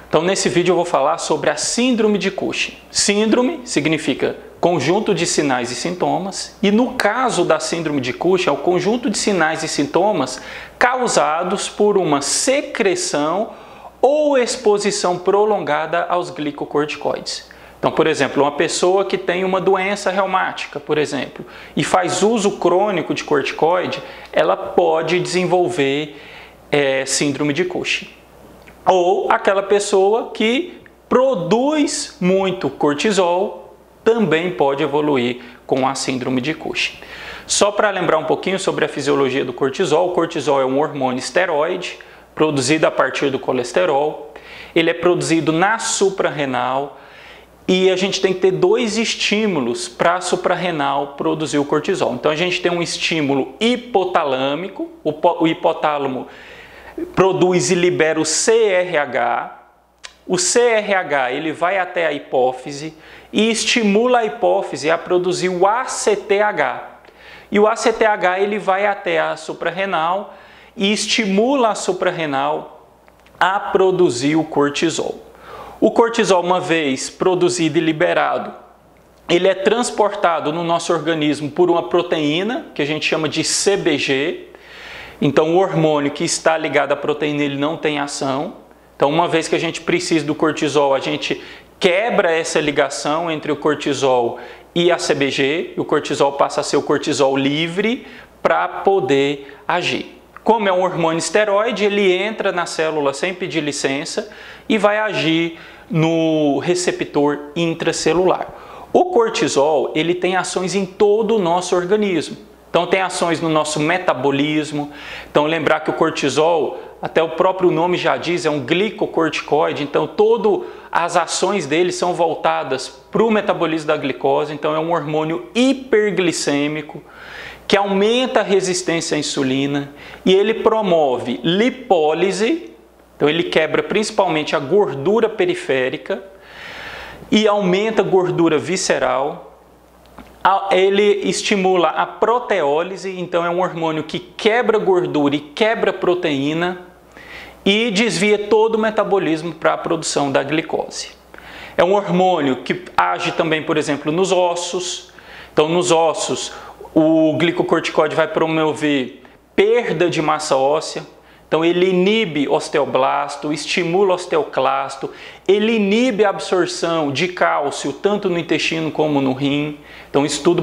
Então, nesse vídeo eu vou falar sobre a síndrome de Cushing. Síndrome significa conjunto de sinais e sintomas, e no caso da síndrome de Cushing é o conjunto de sinais e sintomas causados por uma secreção ou exposição prolongada aos glicocorticoides. Então, por exemplo, uma pessoa que tem uma doença reumática, por exemplo, e faz uso crônico de corticoide, ela pode desenvolver síndrome de Cushing. Ou aquela pessoa que produz muito cortisol também pode evoluir com a síndrome de Cushing. Só para lembrar um pouquinho sobre a fisiologia do cortisol, o cortisol é um hormônio esteroide produzido a partir do colesterol. Ele é produzido na suprarrenal e a gente tem que ter dois estímulos para a suprarrenal produzir o cortisol. Então a gente tem um estímulo hipotalâmico, o hipotálamo produz e libera o CRH. O CRH ele vai até a hipófise e estimula a hipófise a produzir o ACTH. E o ACTH ele vai até a suprarrenal e estimula a suprarrenal a produzir o cortisol. O cortisol, uma vez produzido e liberado, ele é transportado no nosso organismo por uma proteína que a gente chama de CBG. Então, o hormônio que está ligado à proteína, ele não tem ação. Então, uma vez que a gente precisa do cortisol, a gente quebra essa ligação entre o cortisol e a CBG. E o cortisol passa a ser o cortisol livre para poder agir. Como é um hormônio esteroide, ele entra na célula sem pedir licença e vai agir no receptor intracelular. O cortisol, ele tem ações em todo o nosso organismo. Então tem ações no nosso metabolismo. Então lembrar que o cortisol, até o próprio nome já diz, é um glicocorticoide. Então todas as ações dele são voltadas para o metabolismo da glicose. Então é um hormônio hiperglicêmico que aumenta a resistência à insulina e ele promove lipólise. Então ele quebra principalmente a gordura periférica e aumenta a gordura visceral. Ele estimula a proteólise, então é um hormônio que quebra gordura e quebra proteína e desvia todo o metabolismo para a produção da glicose. É um hormônio que age também, por exemplo, nos ossos. Então, nos ossos, o glicocorticoide vai promover perda de massa óssea. Então, ele inibe osteoblasto, estimula osteoclasto, ele inibe a absorção de cálcio tanto no intestino como no rim. Então, isso tudo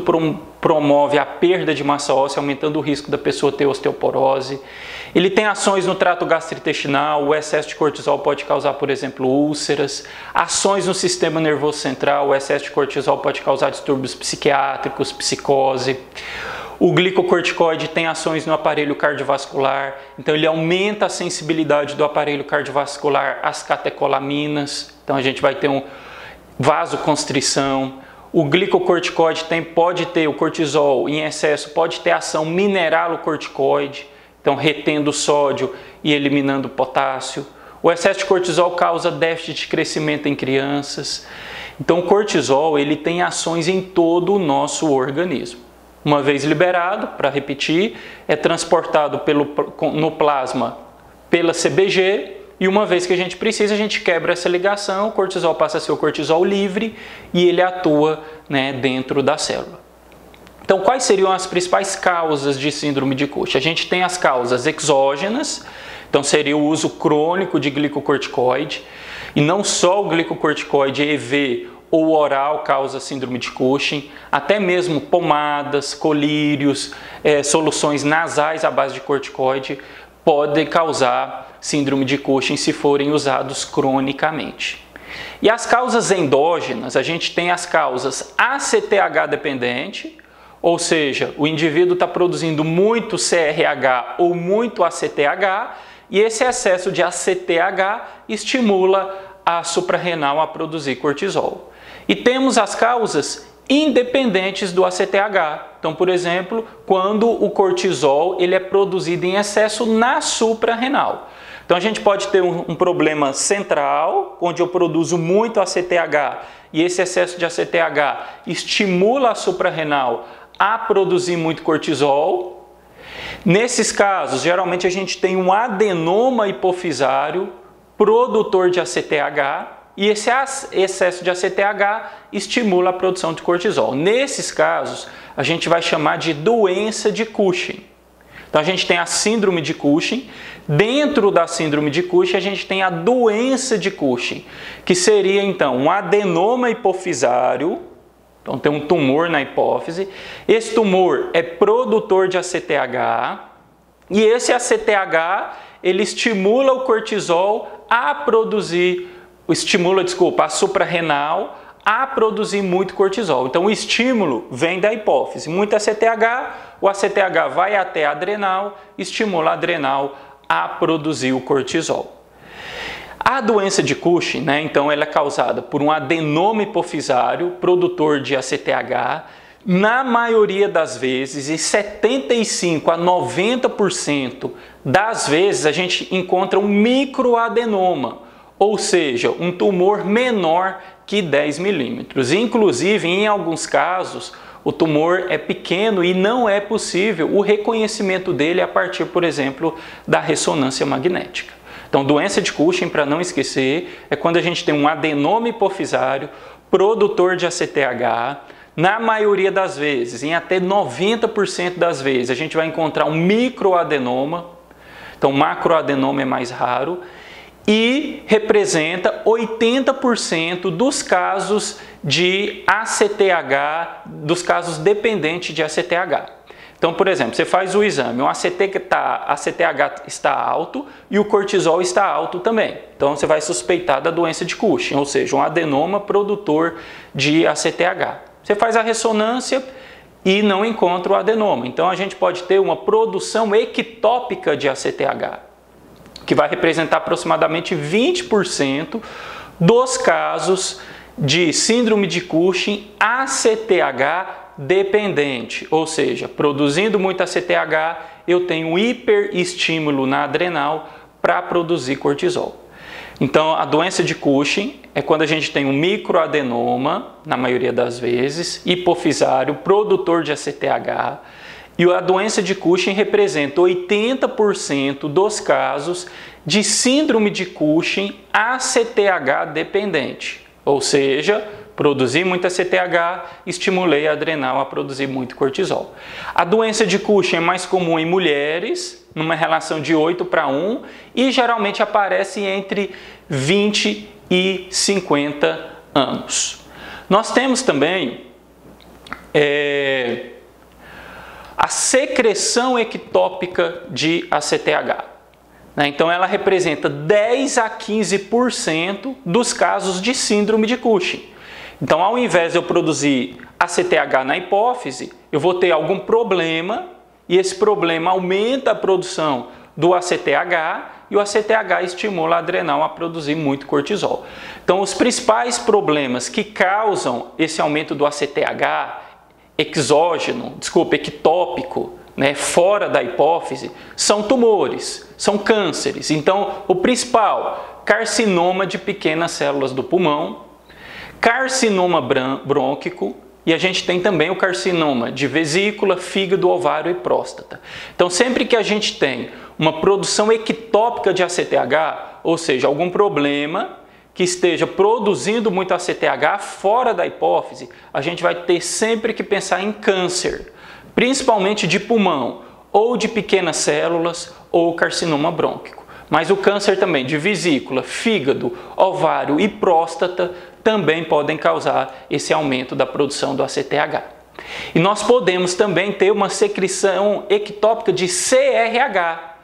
promove a perda de massa óssea, aumentando o risco da pessoa ter osteoporose. Ele tem ações no trato gastrointestinal, o excesso de cortisol pode causar, por exemplo, úlceras. Ações no sistema nervoso central, o excesso de cortisol pode causar distúrbios psiquiátricos, psicose. O glicocorticoide tem ações no aparelho cardiovascular, então ele aumenta a sensibilidade do aparelho cardiovascular às catecolaminas, então a gente vai ter vasoconstrição. O glicocorticoide pode ter, o cortisol em excesso pode ter ação mineralocorticoide, então retendo o sódio e eliminando o potássio. O excesso de cortisol causa déficit de crescimento em crianças. Então o cortisol ele tem ações em todo o nosso organismo. Uma vez liberado, para repetir, é transportado no plasma pela CBG e uma vez que a gente precisa, a gente quebra essa ligação, o cortisol passa a ser o cortisol livre e ele atua, dentro da célula. Então, quais seriam as principais causas de síndrome de Cushing? A gente tem as causas exógenas, então seria o uso crônico de glicocorticoide, e não só o glicocorticoide EV ou oral causa síndrome de Cushing, até mesmo pomadas, colírios, soluções nasais à base de corticoide podem causar síndrome de Cushing se forem usados cronicamente. E as causas endógenas, a gente tem as causas ACTH dependente, ou seja, o indivíduo está produzindo muito CRH ou muito ACTH, e esse excesso de ACTH estimula a suprarrenal a produzir cortisol. E temos as causas independentes do ACTH. Então, por exemplo, quando o cortisol ele é produzido em excesso na suprarrenal. Então, a gente pode ter um problema central, onde eu produzo muito ACTH e esse excesso de ACTH estimula a suprarrenal a produzir muito cortisol. Nesses casos, geralmente a gente tem um adenoma hipofisário produtor de ACTH, e esse excesso de ACTH estimula a produção de cortisol. Nesses casos, a gente vai chamar de doença de Cushing. Então a gente tem a síndrome de Cushing. Dentro da síndrome de Cushing, a gente tem a doença de Cushing, que seria então um adenoma hipofisário. Então tem um tumor na hipófise. Esse tumor é produtor de ACTH, e esse ACTH ele estimula o cortisol a produzir, a suprarrenal a produzir muito cortisol. Então o estímulo vem da hipófise, muito ACTH, o ACTH vai até a adrenal, estimula a adrenal a produzir o cortisol. A doença de Cushing, então ela é causada por um adenoma hipofisário, produtor de ACTH. Na maioria das vezes, em 75 a 90% das vezes, a gente encontra um microadenoma, ou seja, um tumor menor que 10 milímetros. Inclusive, em alguns casos, o tumor é pequeno e não é possível o reconhecimento dele a partir, por exemplo, da ressonância magnética. Então, doença de Cushing, para não esquecer, é quando a gente tem um adenoma hipofisário, produtor de ACTH. Na maioria das vezes, em até 90% das vezes, a gente vai encontrar um microadenoma. Então, macroadenoma é mais raro. E representa 80% dos casos de ACTH, dos casos dependentes de ACTH. Então, por exemplo, você faz o exame, o ACTH está alto e o cortisol está alto também. Então, você vai suspeitar da doença de Cushing, ou seja, um adenoma produtor de ACTH. Você faz a ressonância e não encontra o adenoma. Então, a gente pode ter uma produção ectópica de ACTH, que vai representar aproximadamente 20% dos casos de síndrome de Cushing ACTH dependente, ou seja, produzindo muito ACTH, eu tenho um hiperestímulo na adrenal para produzir cortisol. Então, a doença de Cushing é quando a gente tem um microadenoma, na maioria das vezes, hipofisário, produtor de ACTH, e a doença de Cushing representa 80% dos casos de síndrome de Cushing ACTH dependente, ou seja, produzi muito ACTH, estimulei a adrenal a produzir muito cortisol. A doença de Cushing é mais comum em mulheres, numa relação de 8:1, e geralmente aparece entre 20 e 50 anos. Nós temos também a secreção ectópica de ACTH. Então ela representa 10 a 15% dos casos de síndrome de Cushing. Então, ao invés de eu produzir ACTH na hipófise, eu vou ter algum problema e esse problema aumenta a produção do ACTH e o ACTH estimula a adrenal a produzir muito cortisol. Então, os principais problemas que causam esse aumento do ACTH ectópico, fora da hipófise, são tumores, são cânceres. Então, o principal, carcinoma de pequenas células do pulmão, carcinoma brônquico, e a gente tem também o carcinoma de vesícula, fígado, ovário e próstata. Então, sempre que a gente tem uma produção ectópica de ACTH, ou seja, algum problema que esteja produzindo muito ACTH fora da hipófise, a gente vai ter sempre que pensar em câncer, principalmente de pulmão, ou de pequenas células, ou carcinoma brônquico. Mas o câncer também de vesícula, fígado, ovário e próstata também podem causar esse aumento da produção do ACTH. E nós podemos também ter uma secreção ectópica de CRH.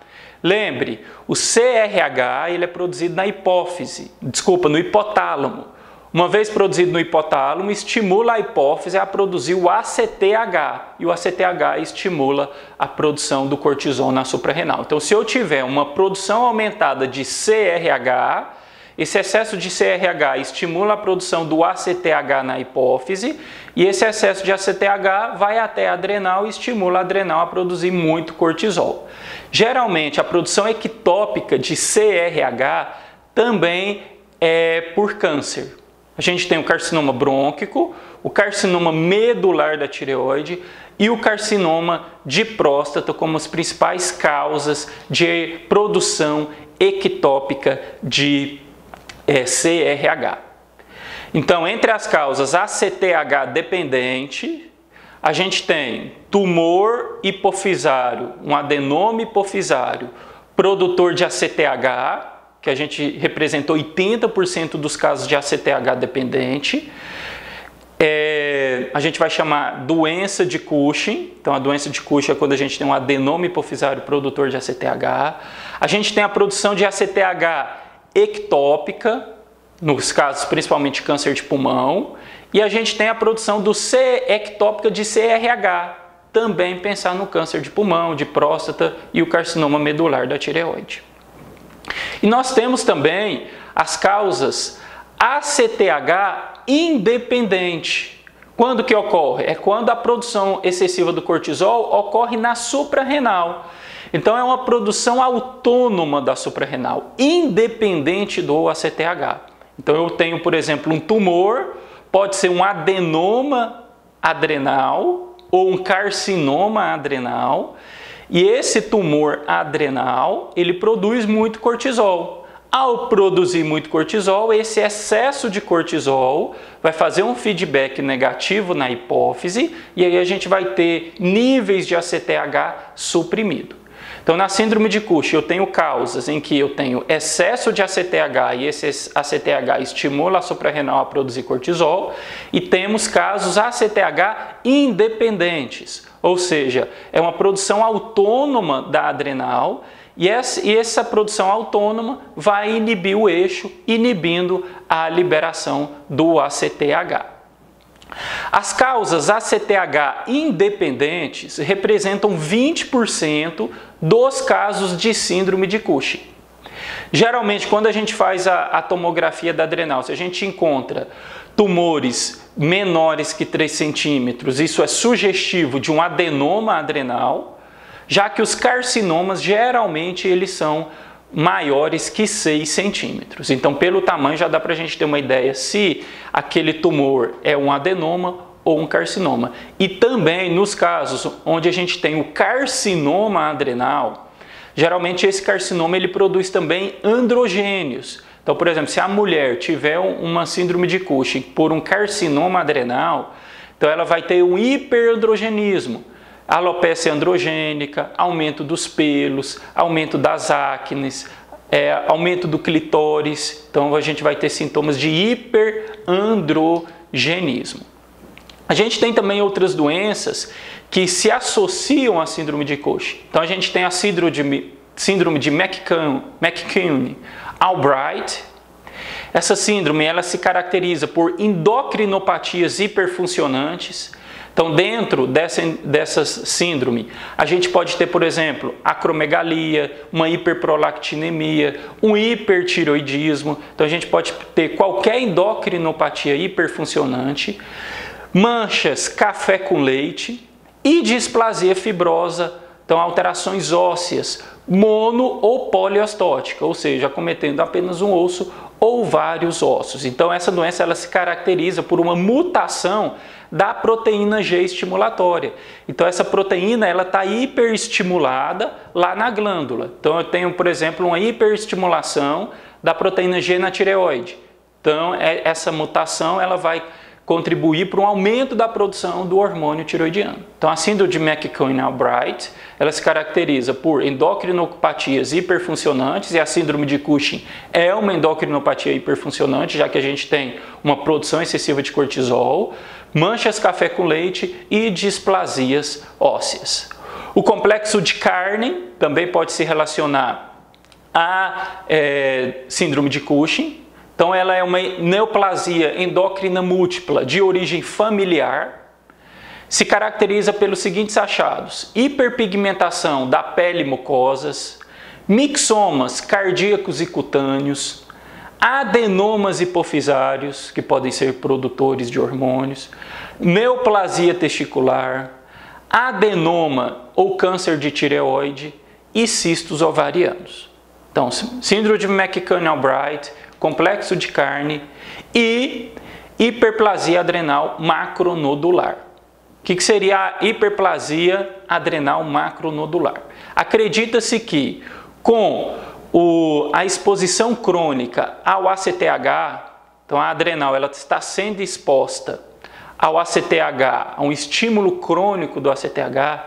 Lembre, o CRH ele é produzido na no hipotálamo. Uma vez produzido no hipotálamo, estimula a hipófise a produzir o ACTH, e o ACTH estimula a produção do cortisol na suprarrenal. Então, se eu tiver uma produção aumentada de CRH, esse excesso de CRH estimula a produção do ACTH na hipófise, e esse excesso de ACTH vai até a adrenal e estimula a adrenal a produzir muito cortisol. Geralmente, a produção ectópica de CRH também é por câncer. A gente tem o carcinoma brônquico, o carcinoma medular da tireoide e o carcinoma de próstata como as principais causas de produção ectópica de CRH. Então, entre as causas ACTH dependente, a gente tem tumor hipofisário, um adenoma hipofisário, produtor de ACTH, que a gente representou 80% dos casos de ACTH dependente. A gente vai chamar doença de Cushing. Então, a doença de Cushing é quando a gente tem um adenoma hipofisário produtor de ACTH. A gente tem a produção de ACTH ectópica, nos casos principalmente câncer de pulmão. E a gente tem a produção do ectópica de CRH, também pensar no câncer de pulmão, de próstata e o carcinoma medular da tireoide. E nós temos também as causas ACTH independente. Quando que ocorre? É quando a produção excessiva do cortisol ocorre na suprarrenal. Então é uma produção autônoma da suprarrenal, independente do ACTH. Então eu tenho, por exemplo, um tumor, pode ser um adenoma adrenal ou um carcinoma adrenal, e esse tumor adrenal, ele produz muito cortisol. Ao produzir muito cortisol, esse excesso de cortisol vai fazer um feedback negativo na hipófise, e aí a gente vai ter níveis de ACTH suprimido. Então, na síndrome de Cushing, eu tenho causas em que eu tenho excesso de ACTH e esse ACTH estimula a suprarrenal a produzir cortisol, e temos casos ACTH independentes, ou seja, é uma produção autônoma da adrenal, e essa produção autônoma vai inibir o eixo, inibindo a liberação do ACTH. As causas ACTH independentes representam 20% dos casos de síndrome de Cushing. Geralmente, quando a gente faz a tomografia da adrenal, se a gente encontra tumores menores que 3 centímetros, isso é sugestivo de um adenoma adrenal, já que os carcinomas geralmente eles são maiores que 6 centímetros. Então, pelo tamanho já dá para a gente ter uma ideia se aquele tumor é um adenoma ou um carcinoma. E também nos casos onde a gente tem o carcinoma adrenal, geralmente esse carcinoma ele produz também androgênios. Então, por exemplo, se a mulher tiver uma síndrome de Cushing por um carcinoma adrenal, então ela vai ter um hiperandrogenismo. Alopecia androgênica, aumento dos pelos, aumento das acnes, aumento do clitóris. Então a gente vai ter sintomas de hiperandrogenismo. A gente tem também outras doenças que se associam à síndrome de Cushing. Então a gente tem a síndrome de McCune-Albright. Essa síndrome ela se caracteriza por endocrinopatias hiperfuncionantes. Então, dentro dessa síndrome, a gente pode ter, por exemplo, acromegalia, uma hiperprolactinemia, um hipertiroidismo. Então, a gente pode ter qualquer endocrinopatia hiperfuncionante, manchas, café com leite e displasia fibrosa. Então, alterações ósseas, mono ou poliostótica, ou seja, acometendo apenas um osso ou vários ossos. Então, essa doença ela se caracteriza por uma mutação da proteína G estimulatória. Então, essa proteína ela está hiperestimulada lá na glândula. Então, eu tenho, por exemplo, uma hiperestimulação da proteína G na tireoide. Então, essa mutação ela vai contribuir para um aumento da produção do hormônio tiroidiano. Então, a síndrome de McCune-Albright, ela se caracteriza por endocrinopatias hiperfuncionantes, e a síndrome de Cushing é uma endocrinopatia hiperfuncionante, já que a gente tem uma produção excessiva de cortisol, manchas café com leite e displasias ósseas. O complexo de Carney também pode se relacionar à síndrome de Cushing. Então, ela é uma neoplasia endócrina múltipla de origem familiar, se caracteriza pelos seguintes achados: hiperpigmentação da pele e mucosas, mixomas cardíacos e cutâneos, adenomas hipofisários, que podem ser produtores de hormônios, neoplasia testicular, adenoma ou câncer de tireoide e cistos ovarianos. Então, síndrome de McCune-Albright, complexo de Carney e hiperplasia adrenal macronodular. O que seria a hiperplasia adrenal macronodular? Acredita-se que com a exposição crônica ao ACTH, então a adrenal ela está sendo exposta ao ACTH, a um estímulo crônico do ACTH,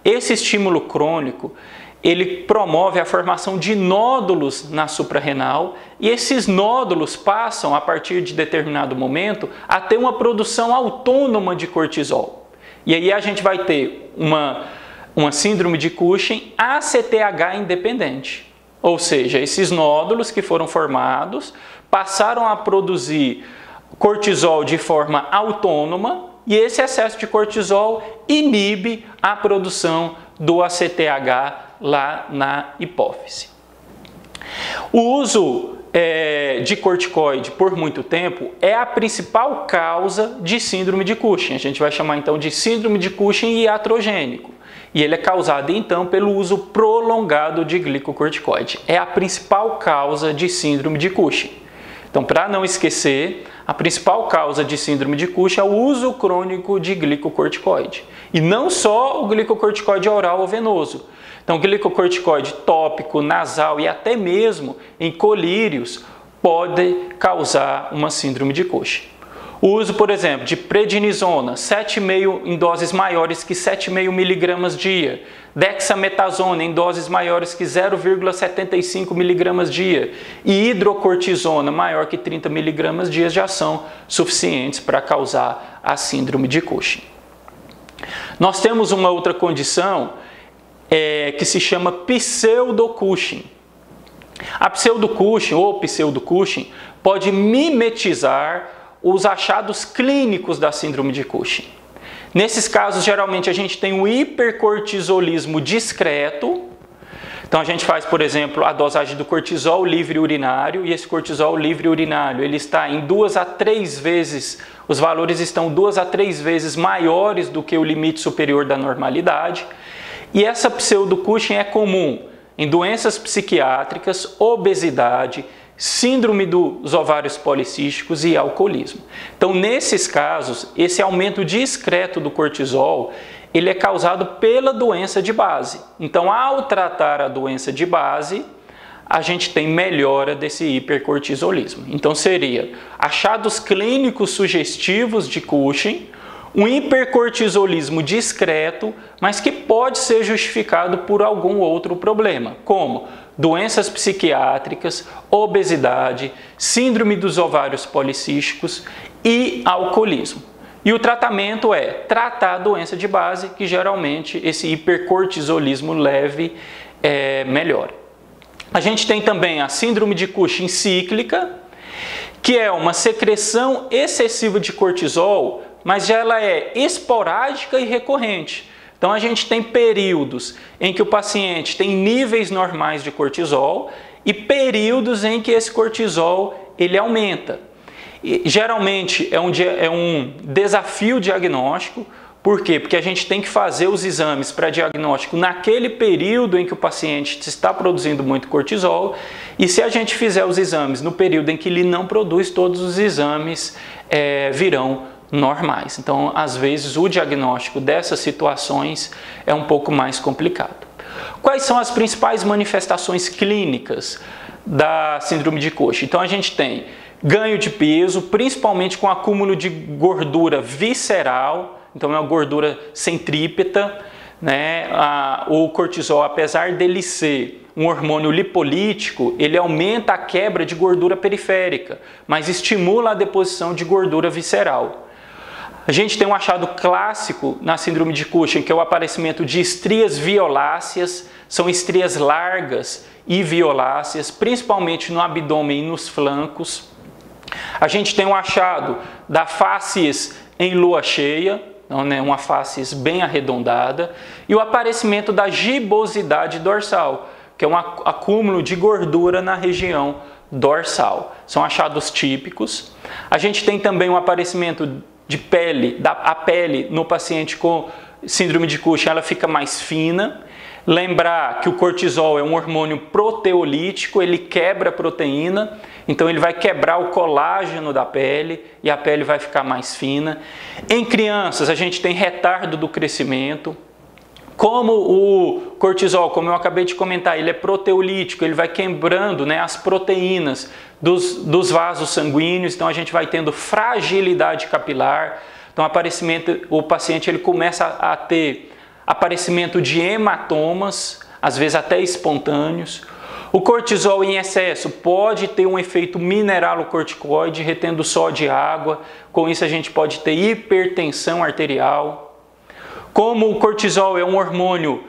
esse estímulo crônico ele promove a formação de nódulos na suprarrenal e esses nódulos passam, a partir de determinado momento, a ter uma produção autônoma de cortisol. E aí a gente vai ter uma síndrome de Cushing ACTH independente. Ou seja, esses nódulos que foram formados passaram a produzir cortisol de forma autônoma e esse excesso de cortisol inibe a produção do ACTH lá na hipófise. O uso de corticoide por muito tempo é a principal causa de síndrome de Cushing. A gente vai chamar então de síndrome de Cushing iatrogênico. E ele é causado então pelo uso prolongado de glicocorticoide. É a principal causa de síndrome de Cushing. Então, para não esquecer, a principal causa de síndrome de Cushing é o uso crônico de glicocorticoide. E não só o glicocorticoide oral ou venoso. Então, glicocorticoide tópico, nasal e até mesmo em colírios pode causar uma síndrome de Cushing. O uso, por exemplo, de prednisona, 7,5 em doses maiores que 7,5 mg dia, dexametasona em doses maiores que 0,75 mg dia e hidrocortisona maior que 30 mg dia já são suficientes para causar a síndrome de Cushing. Nós temos uma outra condição que se chama pseudo-Cushing. A pseudo-Cushing ou pseudo-Cushing pode mimetizar os achados clínicos da síndrome de Cushing. Nesses casos, geralmente, a gente tem um hipercortisolismo discreto. Então, a gente faz, por exemplo, a dosagem do cortisol livre urinário, e esse cortisol livre urinário, ele está em 2 a 3 vezes, os valores estão 2 a 3 vezes maiores do que o limite superior da normalidade. E essa pseudo-Cushing é comum em doenças psiquiátricas, obesidade, síndrome dos ovários policísticos e alcoolismo. Então, nesses casos, esse aumento discreto do cortisol, ele é causado pela doença de base. Então, ao tratar a doença de base, a gente tem melhora desse hipercortisolismo. Então, seria achados clínicos sugestivos de Cushing, um hipercortisolismo discreto, mas que pode ser justificado por algum outro problema, como doenças psiquiátricas, obesidade, síndrome dos ovários policísticos e alcoolismo. E o tratamento é tratar a doença de base, que geralmente esse hipercortisolismo leve melhora. A gente tem também a síndrome de Cushing cíclica, que é uma secreção excessiva de cortisol, mas ela é esporádica e recorrente. Então, a gente tem períodos em que o paciente tem níveis normais de cortisol e períodos em que esse cortisol ele aumenta. E, geralmente, é um desafio diagnóstico. Por quê? Porque a gente tem que fazer os exames para diagnóstico naquele período em que o paciente está produzindo muito cortisol. E se a gente fizer os exames no período em que ele não produz, todos os exames virão normais. Então, às vezes, o diagnóstico dessas situações é um pouco mais complicado. Quais são as principais manifestações clínicas da síndrome de Cushing? Então, a gente tem ganho de peso, principalmente com acúmulo de gordura visceral, então é uma gordura centrípeta, né? O cortisol, apesar dele ser um hormônio lipolítico, ele aumenta a quebra de gordura periférica, mas estimula a deposição de gordura visceral. A gente tem um achado clássico na síndrome de Cushing, que é o aparecimento de estrias violáceas, são estrias largas e violáceas, principalmente no abdômen e nos flancos. A gente tem um achado da facies em lua cheia, então, né, uma facies bem arredondada, e o aparecimento da gibosidade dorsal, que é um acúmulo de gordura na região dorsal. São achados típicos. A gente tem também um aparecimento de pele, a pele no paciente com síndrome de Cushing, ela fica mais fina. Lembrar que o cortisol é um hormônio proteolítico, ele quebra a proteína, então ele vai quebrar o colágeno da pele e a pele vai ficar mais fina. Em crianças, a gente tem retardo do crescimento, Como o cortisol, como eu acabei de comentar, ele é proteolítico, ele vai quebrando, né, as proteínas dos vasos sanguíneos, então a gente vai tendo fragilidade capilar. Então o paciente ele começa a ter aparecimento de hematomas, às vezes até espontâneos. O cortisol em excesso pode ter um efeito mineralocorticoide, retendo sódio e água. Com isso a gente pode ter hipertensão arterial. Como o cortisol é um hormônio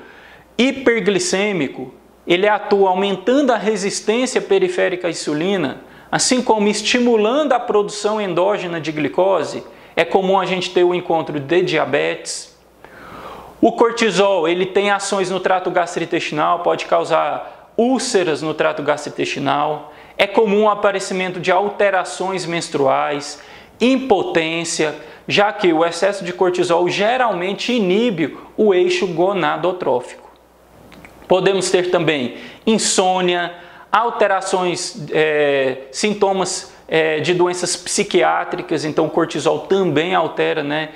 hiperglicêmico, ele atua aumentando a resistência periférica à insulina, assim como estimulando a produção endógena de glicose. É comum a gente ter o encontro de diabetes. O cortisol ele tem ações no trato gastrointestinal, pode causar úlceras no trato gastrointestinal. É comum o aparecimento de alterações menstruais, impotência, já que o excesso de cortisol geralmente inibe o eixo gonadotrófico. Podemos ter também insônia, alterações, sintomas de doenças psiquiátricas, então o cortisol também altera, né,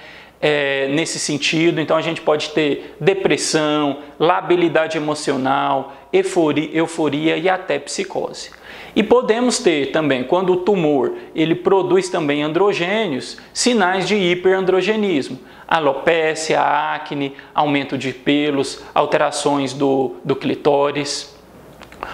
nesse sentido. Então a gente pode ter depressão, labilidade emocional, euforia e até psicose. E podemos ter também, quando o tumor ele produz também androgênios, sinais de hiperandrogenismo, alopécia, acne, aumento de pelos, alterações do clitóris.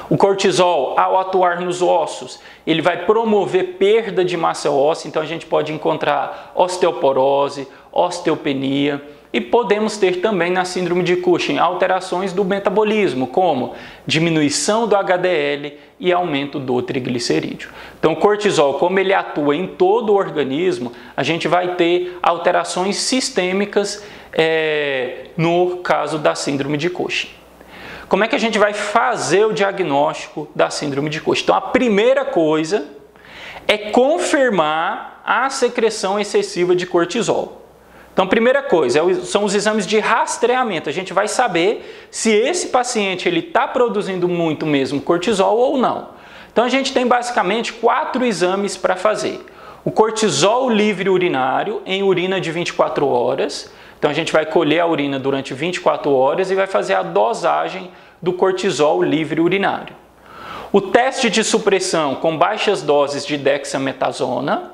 O cortisol, ao atuar nos ossos, ele vai promover perda de massa óssea, então a gente pode encontrar osteoporose, osteopenia. E podemos ter também na síndrome de Cushing alterações do metabolismo, como diminuição do HDL e aumento do triglicerídeo. Então o cortisol, como ele atua em todo o organismo, a gente vai ter alterações sistêmicas no caso da síndrome de Cushing. Como é que a gente vai fazer o diagnóstico da síndrome de Cushing? Então a primeira coisa é confirmar a secreção excessiva de cortisol. Então, primeira coisa, são os exames de rastreamento. A gente vai saber se esse paciente está produzindo muito mesmo cortisol ou não. Então, a gente tem basicamente 4 exames para fazer. O cortisol livre urinário em urina de 24 horas. Então, a gente vai colher a urina durante 24 horas e vai fazer a dosagem do cortisol livre urinário. O teste de supressão com baixas doses de dexametasona.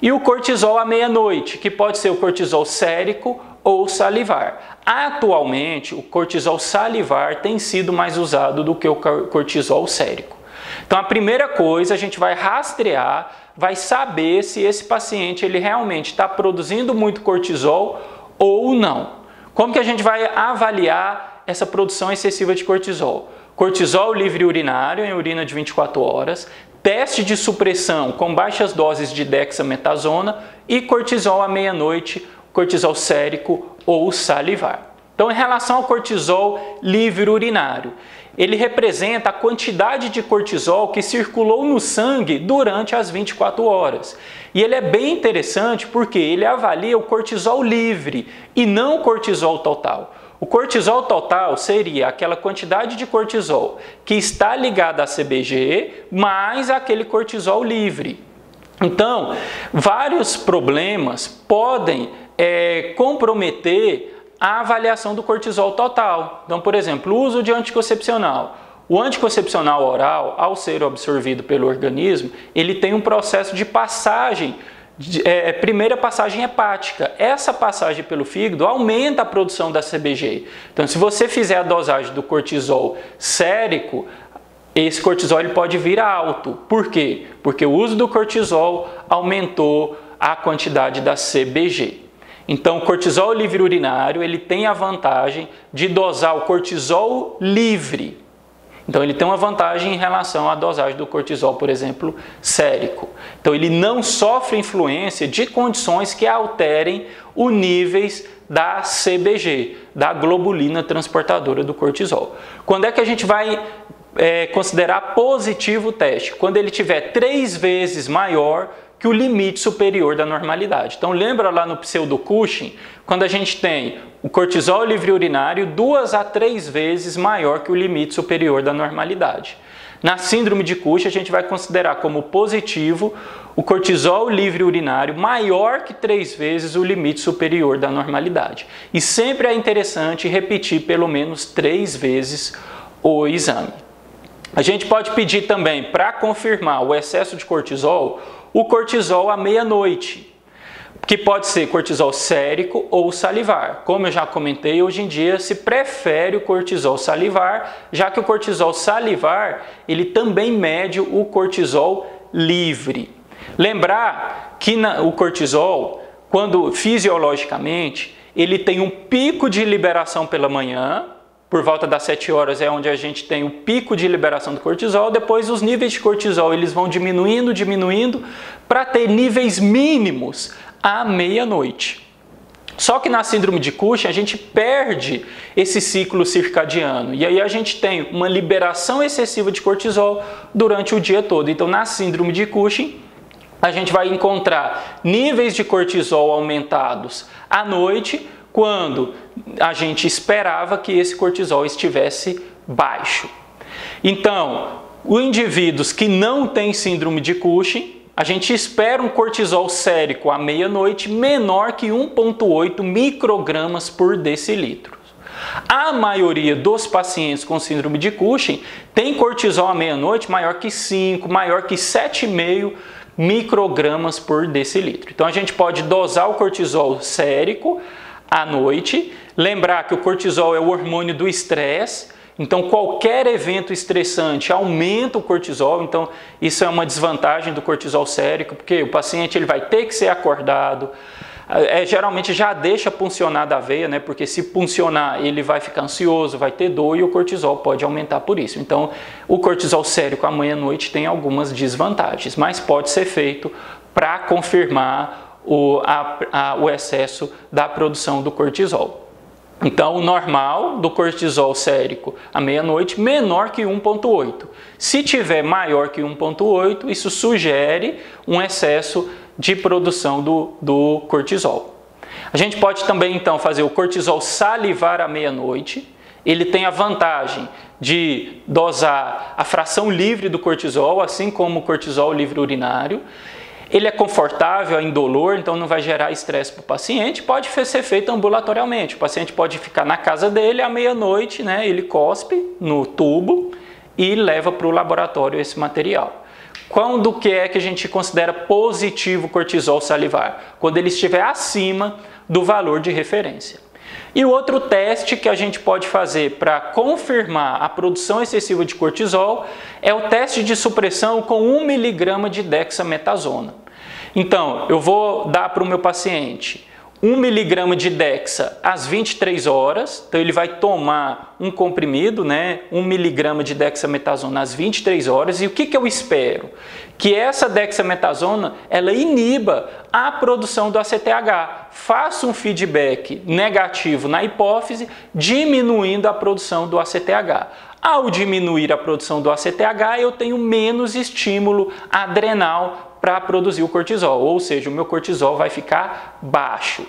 E o cortisol à meia-noite, que pode ser o cortisol sérico ou salivar. Atualmente, o cortisol salivar tem sido mais usado do que o cortisol sérico. Então, a primeira coisa, a gente vai rastrear, vai saber se esse paciente ele realmente está produzindo muito cortisol ou não. Como que a gente vai avaliar essa produção excessiva de cortisol? Cortisol livre urinário em urina de 24 horas, teste de supressão com baixas doses de dexametasona e cortisol à meia-noite, cortisol sérico ou salivar. Então, em relação ao cortisol livre urinário, ele representa a quantidade de cortisol que circulou no sangue durante as 24 horas. E ele é bem interessante porque ele avalia o cortisol livre e não o cortisol total. O cortisol total seria aquela quantidade de cortisol que está ligada à CBG mais aquele cortisol livre. Então, vários problemas podem comprometer a avaliação do cortisol total. Então, por exemplo, o uso de anticoncepcional. O anticoncepcional oral, ao ser absorvido pelo organismo, ele tem um processo de passagem, primeira passagem hepática. Essa passagem pelo fígado aumenta a produção da CBG. Então, se você fizer a dosagem do cortisol sérico, esse cortisol ele pode vir alto. Por quê? Porque o uso do cortisol aumentou a quantidade da CBG. Então, o cortisol livre urinário ele tem a vantagem de dosar o cortisol livre. Então, ele tem uma vantagem em relação à dosagem do cortisol, por exemplo, sérico. Então, ele não sofre influência de condições que alterem os níveis da CBG, da globulina transportadora do cortisol. Quando é que a gente vai considerar positivo o teste? Quando ele tiver 3 vezes maior que o limite superior da normalidade. Então, lembra lá no pseudo-Cushing, quando a gente tem o cortisol livre urinário 2 a 3 vezes maior que o limite superior da normalidade. Na síndrome de Cushing, a gente vai considerar como positivo o cortisol livre urinário maior que 3 vezes o limite superior da normalidade. E sempre é interessante repetir pelo menos 3 vezes o exame. A gente pode pedir também, para confirmar o excesso de cortisol, o cortisol à meia-noite, que pode ser cortisol sérico ou salivar. Como eu já comentei, hoje em dia se prefere o cortisol salivar, já que o cortisol salivar, ele também mede o cortisol livre. Lembrar que o cortisol, quando fisiologicamente, ele tem um pico de liberação pela manhã, por volta das 7 horas é onde a gente tem o pico de liberação do cortisol, depois os níveis de cortisol eles vão diminuindo, para ter níveis mínimos à meia-noite. Só que na síndrome de Cushing a gente perde esse ciclo circadiano e aí a gente tem uma liberação excessiva de cortisol durante o dia todo. Então na síndrome de Cushing a gente vai encontrar níveis de cortisol aumentados à noite, quando a gente esperava que esse cortisol estivesse baixo. Então, os indivíduos que não têm síndrome de Cushing, a gente espera um cortisol sérico à meia-noite menor que 1,8 microgramas por decilitro. A maioria dos pacientes com síndrome de Cushing tem cortisol à meia-noite maior que 5, maior que 7,5 microgramas por decilitro. Então a gente pode dosar o cortisol sérico à noite, lembrar que o cortisol é o hormônio do estresse, então qualquer evento estressante aumenta o cortisol, então isso é uma desvantagem do cortisol sérico, porque o paciente ele vai ter que ser acordado, geralmente já deixa puncionada a veia, né? Porque se puncionar ele vai ficar ansioso, vai ter dor e o cortisol pode aumentar por isso. Então o cortisol sérico à meia-noite tem algumas desvantagens, mas pode ser feito para confirmar o excesso da produção do cortisol. Então, o normal do cortisol sérico à meia-noite menor que 1,8. Se tiver maior que 1,8, isso sugere um excesso de produção do cortisol. A gente pode também, então, fazer o cortisol salivar à meia-noite. Ele tem a vantagem de dosar a fração livre do cortisol, assim como o cortisol livre urinário. Ele é confortável, é indolor, então não vai gerar estresse para o paciente. Pode ser feito ambulatorialmente. O paciente pode ficar na casa dele à meia-noite, né? Ele cospe no tubo e leva para o laboratório esse material. Quando que é que a gente considera positivo o cortisol salivar? Quando ele estiver acima do valor de referência. E o outro teste que a gente pode fazer para confirmar a produção excessiva de cortisol é o teste de supressão com 1 mg de dexametasona. Então, eu vou dar para o meu paciente 1 mg de dexa às 23 horas, então ele vai tomar um comprimido, né, 1 mg de dexametasona às 23 horas, e o que eu espero? Que essa dexametasona, ela iniba a produção do ACTH, faça um feedback negativo na hipófise, diminuindo a produção do ACTH. Ao diminuir a produção do ACTH, eu tenho menos estímulo adrenal para produzir o cortisol, ou seja, o meu cortisol vai ficar baixo.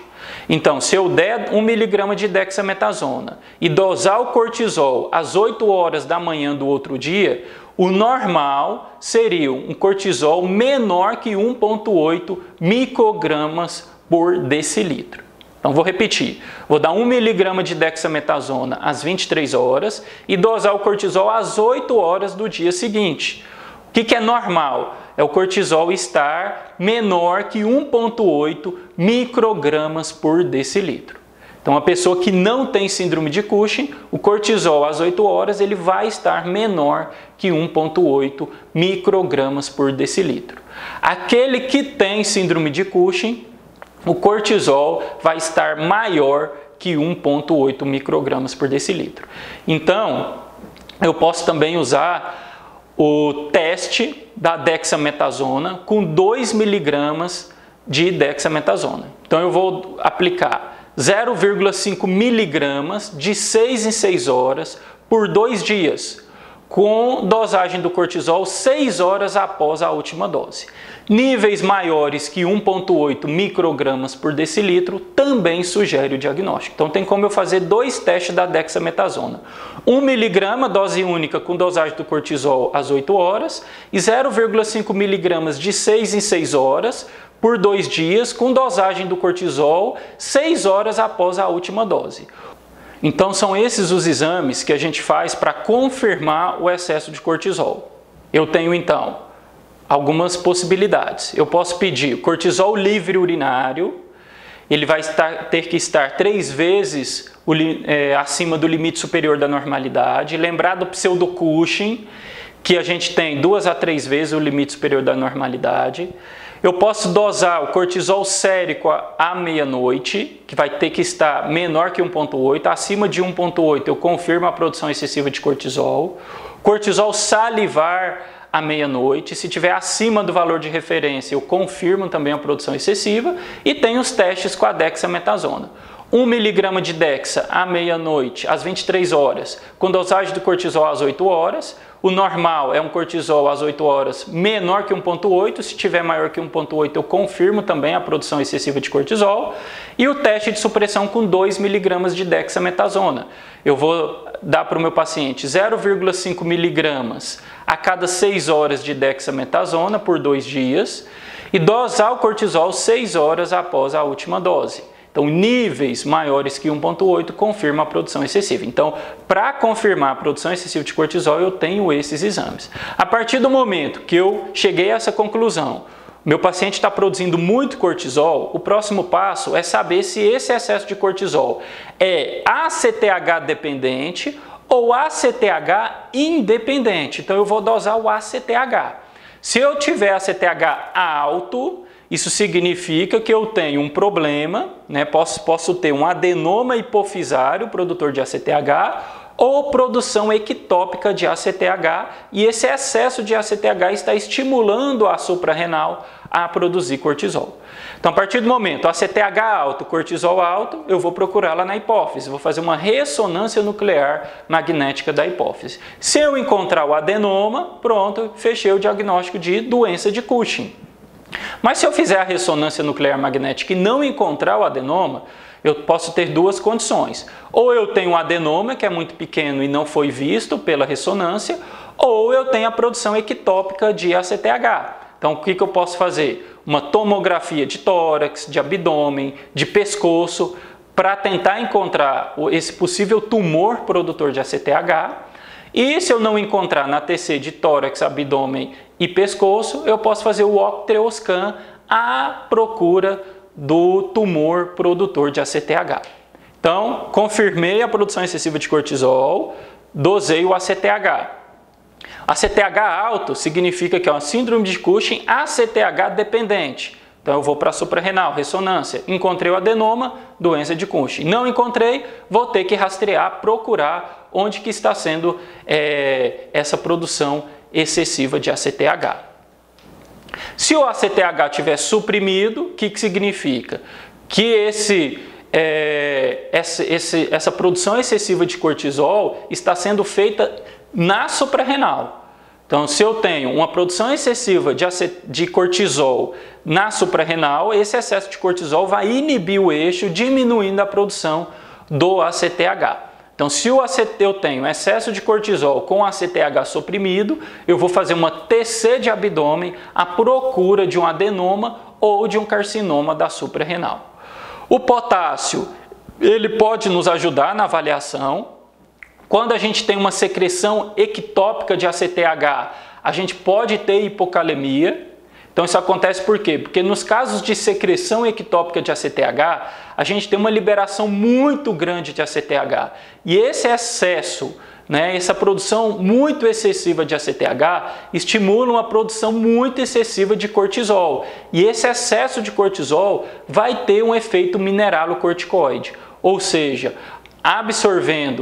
Então, se eu der 1 mg de dexametasona e dosar o cortisol às 8 horas da manhã do outro dia, o normal seria um cortisol menor que 1,8 microgramas por decilitro. Então, vou repetir. Vou dar 1 mg de dexametasona às 23 horas e dosar o cortisol às 8 horas do dia seguinte. O que é normal? É o cortisol estar menor que 1,8 microgramas por decilitro. Então, a pessoa que não tem síndrome de Cushing, o cortisol às 8 horas ele vai estar menor que 1,8 microgramas por decilitro. Aquele que tem síndrome de Cushing, o cortisol vai estar maior que 1,8 microgramas por decilitro. Então, eu posso também usar o teste da dexametasona com 2 mg de dexametasona. Então eu vou aplicar 0,5 mg de 6 em 6 horas por 2 dias, com dosagem do cortisol 6 horas após a última dose. Níveis maiores que 1,8 microgramas por decilitro também sugere o diagnóstico. Então tem como eu fazer 2 testes da dexametasona. 1 miligrama, dose única com dosagem do cortisol às 8 horas e 0,5 miligramas de 6 em 6 horas por 2 dias com dosagem do cortisol 6 horas após a última dose. Então são esses os exames que a gente faz para confirmar o excesso de cortisol. Eu tenho então algumas possibilidades. Eu posso pedir cortisol livre urinário, ele vai ter que estar 3 vezes acima do limite superior da normalidade. Lembrar do pseudo-Cushing, que a gente tem 2 a 3 vezes o limite superior da normalidade. Eu posso dosar o cortisol sérico à meia-noite, que vai ter que estar menor que 1,8. Acima de 1,8 eu confirmo a produção excessiva de cortisol. Cortisol salivar à meia-noite. Se estiver acima do valor de referência, eu confirmo também a produção excessiva. E tem os testes com a dexametasona. 1 mg de dexa à meia-noite, às 23 horas, com dosagem do cortisol às 8 horas. O normal é um cortisol às 8 horas menor que 1,8. Se tiver maior que 1,8, eu confirmo também a produção excessiva de cortisol. E o teste de supressão com 2 mg de dexametasona. Eu vou dar para o meu paciente 0,5 mg a cada 6 horas de dexametasona por 2 dias e dosar o cortisol 6 horas após a última dose. Então, níveis maiores que 1,8 confirma a produção excessiva. Então, para confirmar a produção excessiva de cortisol, eu tenho esses exames. A partir do momento que eu cheguei a essa conclusão, meu paciente está produzindo muito cortisol, o próximo passo é saber se esse excesso de cortisol é ACTH dependente ou ACTH independente. Então, eu vou dosar o ACTH. Se eu tiver ACTH alto, isso significa que eu tenho um problema, né? Posso ter um adenoma hipofisário, produtor de ACTH, ou produção ectópica de ACTH, e esse excesso de ACTH está estimulando a suprarrenal a produzir cortisol. Então, a partir do momento ACTH alto, cortisol alto, eu vou procurar lá na hipófise, vou fazer uma ressonância nuclear magnética da hipófise. Se eu encontrar o adenoma, pronto, fechei o diagnóstico de doença de Cushing. Mas se eu fizer a ressonância nuclear magnética e não encontrar o adenoma, eu posso ter 2 condições. Ou eu tenho um adenoma que é muito pequeno e não foi visto pela ressonância, ou eu tenho a produção ectópica de ACTH. Então, o que eu posso fazer? Uma tomografia de tórax, de abdômen, de pescoço, para tentar encontrar esse possível tumor produtor de ACTH. E se eu não encontrar na TC de tórax, abdômen e pescoço, eu posso fazer o octreoscan à procura do tumor produtor de ACTH. Então, confirmei a produção excessiva de cortisol, dosei o ACTH. ACTH alto significa que é uma síndrome de Cushing ACTH dependente. Então eu vou para a suprarrenal, ressonância, encontrei o adenoma, doença de Cushing. Não encontrei, vou ter que rastrear, procurar onde que está sendo essa produção excessiva de ACTH. Se o ACTH estiver suprimido, o que significa? Que essa produção excessiva de cortisol está sendo feita na suprarrenal. Então, se eu tenho uma produção excessiva de cortisol na suprarrenal, esse excesso de cortisol vai inibir o eixo, diminuindo a produção do ACTH. Então, se eu tenho excesso de cortisol com ACTH suprimido, eu vou fazer uma TC de abdômen à procura de um adenoma ou de um carcinoma da suprarrenal. O potássio, ele pode nos ajudar na avaliação. Quando a gente tem uma secreção ectópica de ACTH, a gente pode ter hipocalemia. Então isso acontece por quê? Porque nos casos de secreção ectópica de ACTH, a gente tem uma liberação muito grande de ACTH. E esse excesso, essa produção muito excessiva de ACTH, estimula uma produção muito excessiva de cortisol. E esse excesso de cortisol vai ter um efeito mineralocorticoide, ou seja,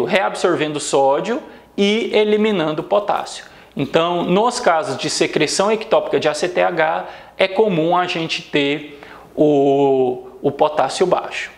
reabsorvendo sódio e eliminando potássio. Então, nos casos de secreção ectópica de ACTH, é comum a gente ter o potássio baixo.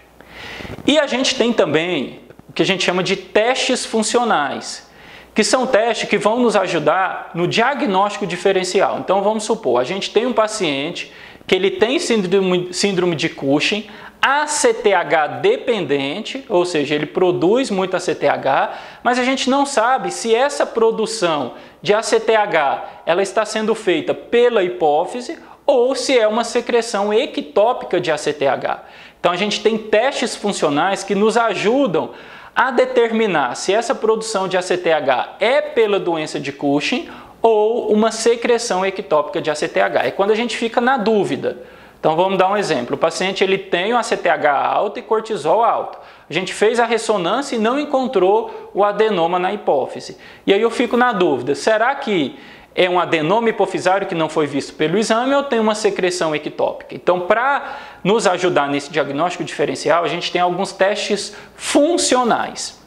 E a gente tem também o que a gente chama de testes funcionais, que são testes que vão nos ajudar no diagnóstico diferencial. Então vamos supor, a gente tem um paciente que ele tem síndrome de Cushing, ACTH dependente, ou seja, ele produz muito ACTH, mas a gente não sabe se essa produção de ACTH ela está sendo feita pela hipófise ou se é uma secreção ectópica de ACTH. Então a gente tem testes funcionais que nos ajudam a determinar se essa produção de ACTH é pela doença de Cushing ou uma secreção ectópica de ACTH. É quando a gente fica na dúvida. Então vamos dar um exemplo. O paciente ele tem um ACTH alto e cortisol alto. A gente fez a ressonância e não encontrou o adenoma na hipófise. E aí eu fico na dúvida, será que é um adenoma hipofisário que não foi visto pelo exame ou tem uma secreção ectópica? Então, para nos ajudar nesse diagnóstico diferencial, a gente tem alguns testes funcionais.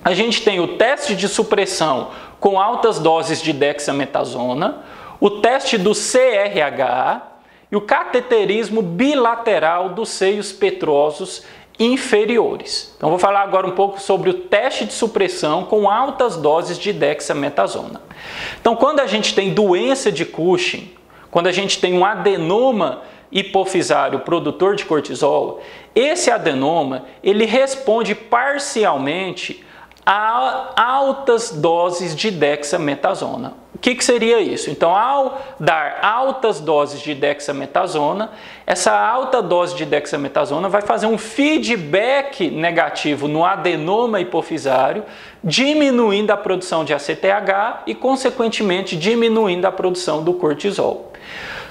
A gente tem o teste de supressão com altas doses de dexametasona, o teste do CRH e o cateterismo bilateral dos seios petrosos inferiores. Então vou falar agora um pouco sobre o teste de supressão com altas doses de dexametasona. Então quando a gente tem doença de Cushing, quando a gente tem um adenoma hipofisário produtor de cortisol, esse adenoma ele responde parcialmente a altas doses de dexametasona. O que seria isso? Então, ao dar altas doses de dexametasona, essa alta dose de dexametasona vai fazer um feedback negativo no adenoma hipofisário, diminuindo a produção de ACTH e, consequentemente, diminuindo a produção do cortisol.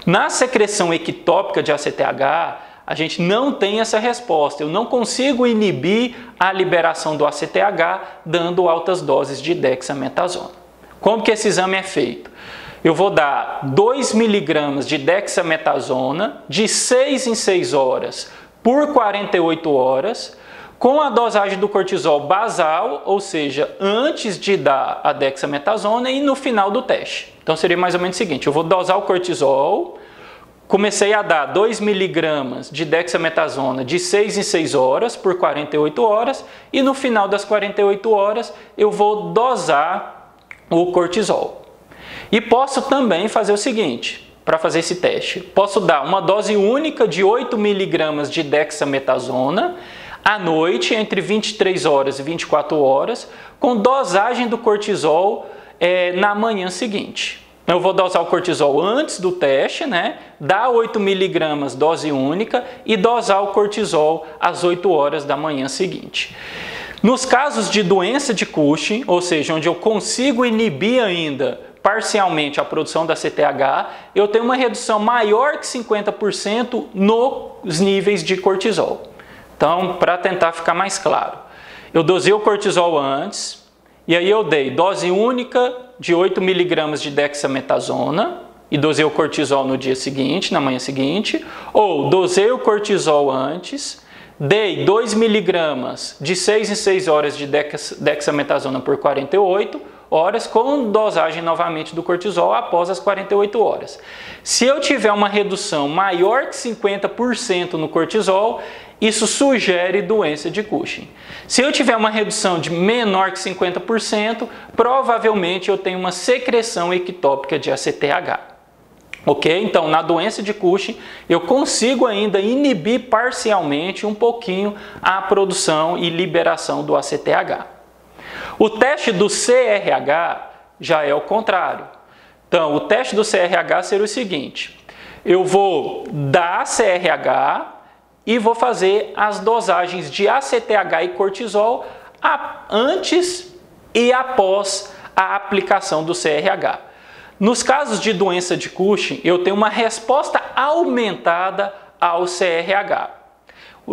Na secreção ectópica de ACTH, a gente não tem essa resposta. Eu não consigo inibir a liberação do ACTH dando altas doses de dexametasona. Como que esse exame é feito? Eu vou dar 2 mg de dexametasona de 6 em 6 horas por 48 horas, com a dosagem do cortisol basal, ou seja, antes de dar a dexametasona e no final do teste. Então seria mais ou menos o seguinte, eu vou dosar o cortisol, comecei a dar 2 mg de dexametasona de 6 em 6 horas por 48 horas e no final das 48 horas eu vou dosar o cortisol. E posso também fazer o seguinte, para fazer esse teste, posso dar uma dose única de 8 mg de dexametasona à noite, entre 23 horas e 24 horas, com dosagem do cortisol na manhã seguinte. Eu vou dosar o cortisol antes do teste, né? Dar 8 mg dose única e dosar o cortisol às 8 horas da manhã seguinte. Nos casos de doença de Cushing, ou seja, onde eu consigo inibir ainda parcialmente a produção da CTH, eu tenho uma redução maior que 50% nos níveis de cortisol. Então, para tentar ficar mais claro, eu dosei o cortisol antes, e aí eu dei dose única de 8 mg de dexametasona, e dosei o cortisol no dia seguinte, na manhã seguinte, ou dosei o cortisol antes, dei 2 mg de 6 em 6 horas de dexametasona por 48 horas, com dosagem novamente do cortisol após as 48 horas. Se eu tiver uma redução maior que 50% no cortisol, isso sugere doença de Cushing. Se eu tiver uma redução de menor que 50%, provavelmente eu tenho uma secreção ectópica de ACTH. Ok? Então, na doença de Cushing, eu consigo ainda inibir parcialmente um pouquinho a produção e liberação do ACTH. O teste do CRH já é o contrário. Então, o teste do CRH seria o seguinte, eu vou dar CRH e vou fazer as dosagens de ACTH e cortisol antes e após a aplicação do CRH. Nos casos de doença de Cushing, eu tenho uma resposta aumentada ao CRH.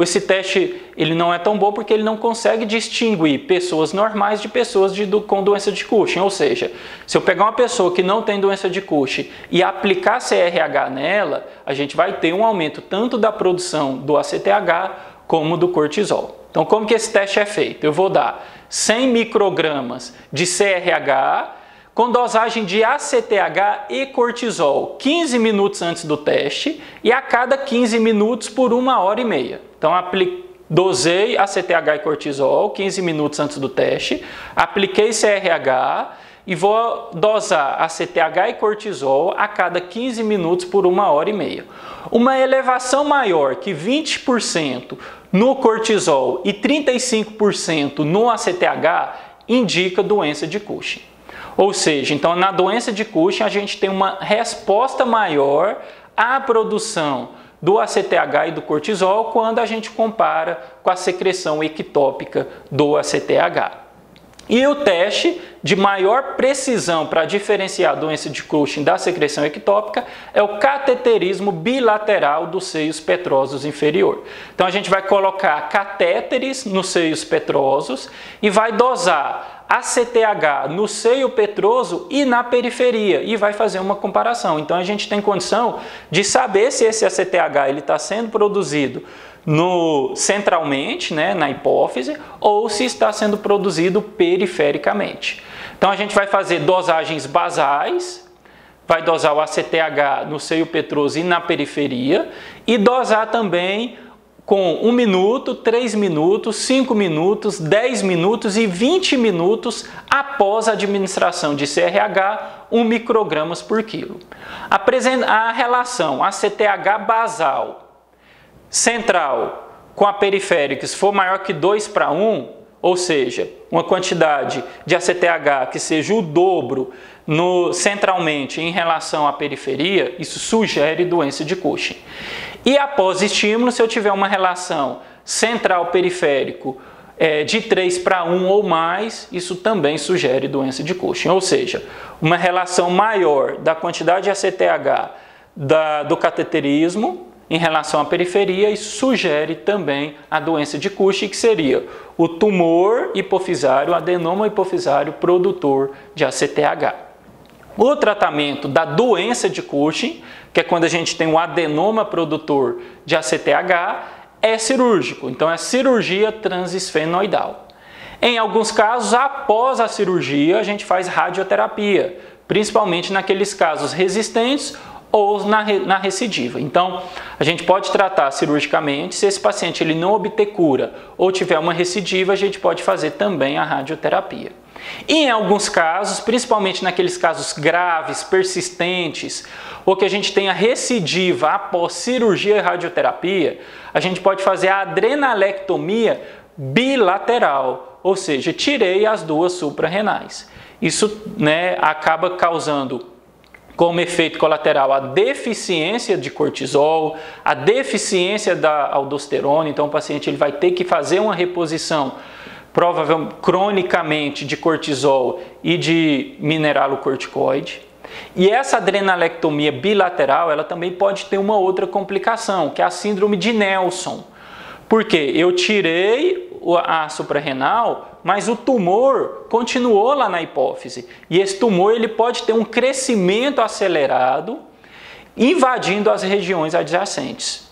Esse teste ele não é tão bom porque ele não consegue distinguir pessoas normais de pessoas com doença de Cushing. Ou seja, se eu pegar uma pessoa que não tem doença de Cushing e aplicar CRH nela, a gente vai ter um aumento tanto da produção do ACTH como do cortisol. Então, como que esse teste é feito? Eu vou dar 100 microgramas de CRH com dosagem de ACTH e cortisol 15 minutos antes do teste e a cada 15 minutos por 1h30. Então, dosei ACTH e cortisol 15 minutos antes do teste, apliquei CRH e vou dosar ACTH e cortisol a cada 15 minutos por 1h30. Uma elevação maior que 20% no cortisol e 35% no ACTH indica doença de Cushing. Ou seja, então na doença de Cushing a gente tem uma resposta maior à produção do ACTH e do cortisol quando a gente compara com a secreção ectópica do ACTH. E o teste de maior precisão para diferenciar a doença de Cushing da secreção ectópica é o cateterismo bilateral dos seios petrosos inferior. Então a gente vai colocar catéteres nos seios petrosos e vai dosar ACTH no seio petroso e na periferia e vai fazer uma comparação. Então a gente tem condição de saber se esse ACTH está sendo produzido centralmente, né, na hipófise, ou se está sendo produzido perifericamente. Então a gente vai fazer dosagens basais, vai dosar o ACTH no seio petroso e na periferia, e dosar também com 1 minuto, 3 minutos, 5 minutos, 10 minutos e 20 minutos após a administração de CRH, 1 microgramas por quilo. A relação ACTH basal central com a periférica, se for maior que 2:1, ou seja, uma quantidade de ACTH que seja o dobro centralmente em relação à periferia, isso sugere doença de Cushing. E após estímulo, se eu tiver uma relação central-periférico de 3:1 ou mais, isso também sugere doença de Cushing. Ou seja, uma relação maior da quantidade de ACTH do cateterismo em relação à periferia, isso sugere também a doença de Cushing, que seria o tumor hipofisário, o adenoma hipofisário produtor de ACTH. O tratamento da doença de Cushing, que é quando a gente tem um adenoma produtor de ACTH, é cirúrgico, então é cirurgia transesfenoidal. Em alguns casos, após a cirurgia, a gente faz radioterapia, principalmente naqueles casos resistentes ou na recidiva. Então, a gente pode tratar cirurgicamente. Se esse paciente ele não obter cura ou tiver uma recidiva, a gente pode fazer também a radioterapia. E em alguns casos, principalmente naqueles casos graves, persistentes, ou que a gente tenha recidiva após cirurgia e radioterapia, a gente pode fazer a adrenalectomia bilateral, ou seja, tirei as duas suprarrenais. Isso, né, acaba causando como efeito colateral a deficiência de cortisol, a deficiência da aldosterona. Então o paciente ele vai ter que fazer uma reposição provavelmente cronicamente de cortisol e de mineralocorticoide. E essa adrenalectomia bilateral, ela também pode ter uma outra complicação, que é a síndrome de Nelson. Porque eu tirei a suprarrenal, mas o tumor continuou lá na hipófise. E esse tumor ele pode ter um crescimento acelerado, invadindo as regiões adjacentes.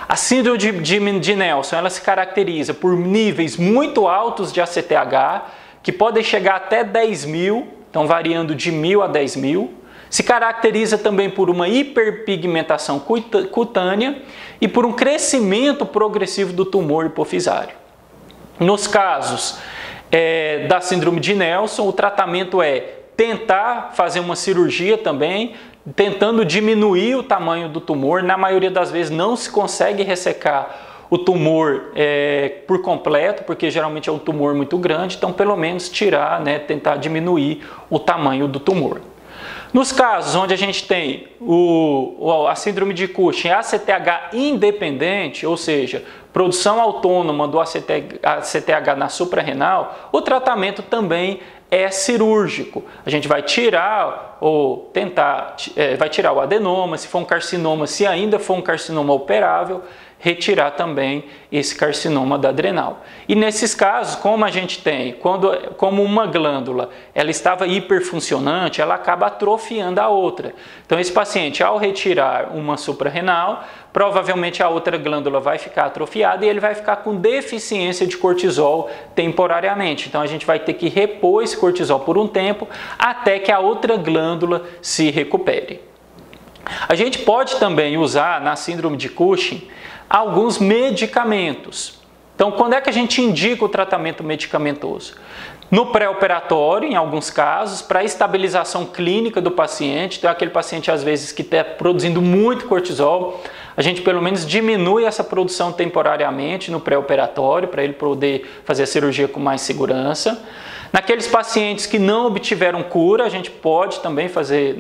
A síndrome de Nelson ela se caracteriza por níveis muito altos de ACTH, que podem chegar até 10.000, então variando de 1.000 a 10.000. Se caracteriza também por uma hiperpigmentação cutânea e por um crescimento progressivo do tumor hipofisário. Nos casos da síndrome de Nelson, o tratamento é tentar fazer uma cirurgia também, tentando diminuir o tamanho do tumor. Na maioria das vezes não se consegue ressecar o tumor por completo, porque geralmente é um tumor muito grande, então pelo menos tirar, né, tentar diminuir o tamanho do tumor. Nos casos onde a gente tem a síndrome de Cushing ACTH independente, ou seja, produção autônoma do ACTH na suprarrenal, o tratamento também é cirúrgico. A gente vai tirar ou vai tirar o adenoma, se for um carcinoma, se ainda for um carcinoma operável, retirar também esse carcinoma da adrenal. E nesses casos, como a gente tem, como uma glândula ela estava hiperfuncionante, ela acaba atrofiando a outra. Então esse paciente, ao retirar uma suprarrenal, provavelmente a outra glândula vai ficar atrofiada e ele vai ficar com deficiência de cortisol temporariamente. Então a gente vai ter que repor esse cortisol por um tempo até que a outra glândula se recupere. A gente pode também usar na síndrome de Cushing alguns medicamentos. Então, quando é que a gente indica o tratamento medicamentoso? No pré-operatório, em alguns casos, para estabilização clínica do paciente. Então, aquele paciente, às vezes, que está produzindo muito cortisol, a gente pelo menos diminui essa produção temporariamente no pré-operatório, para ele poder fazer a cirurgia com mais segurança. Naqueles pacientes que não obtiveram cura, a gente pode também fazer,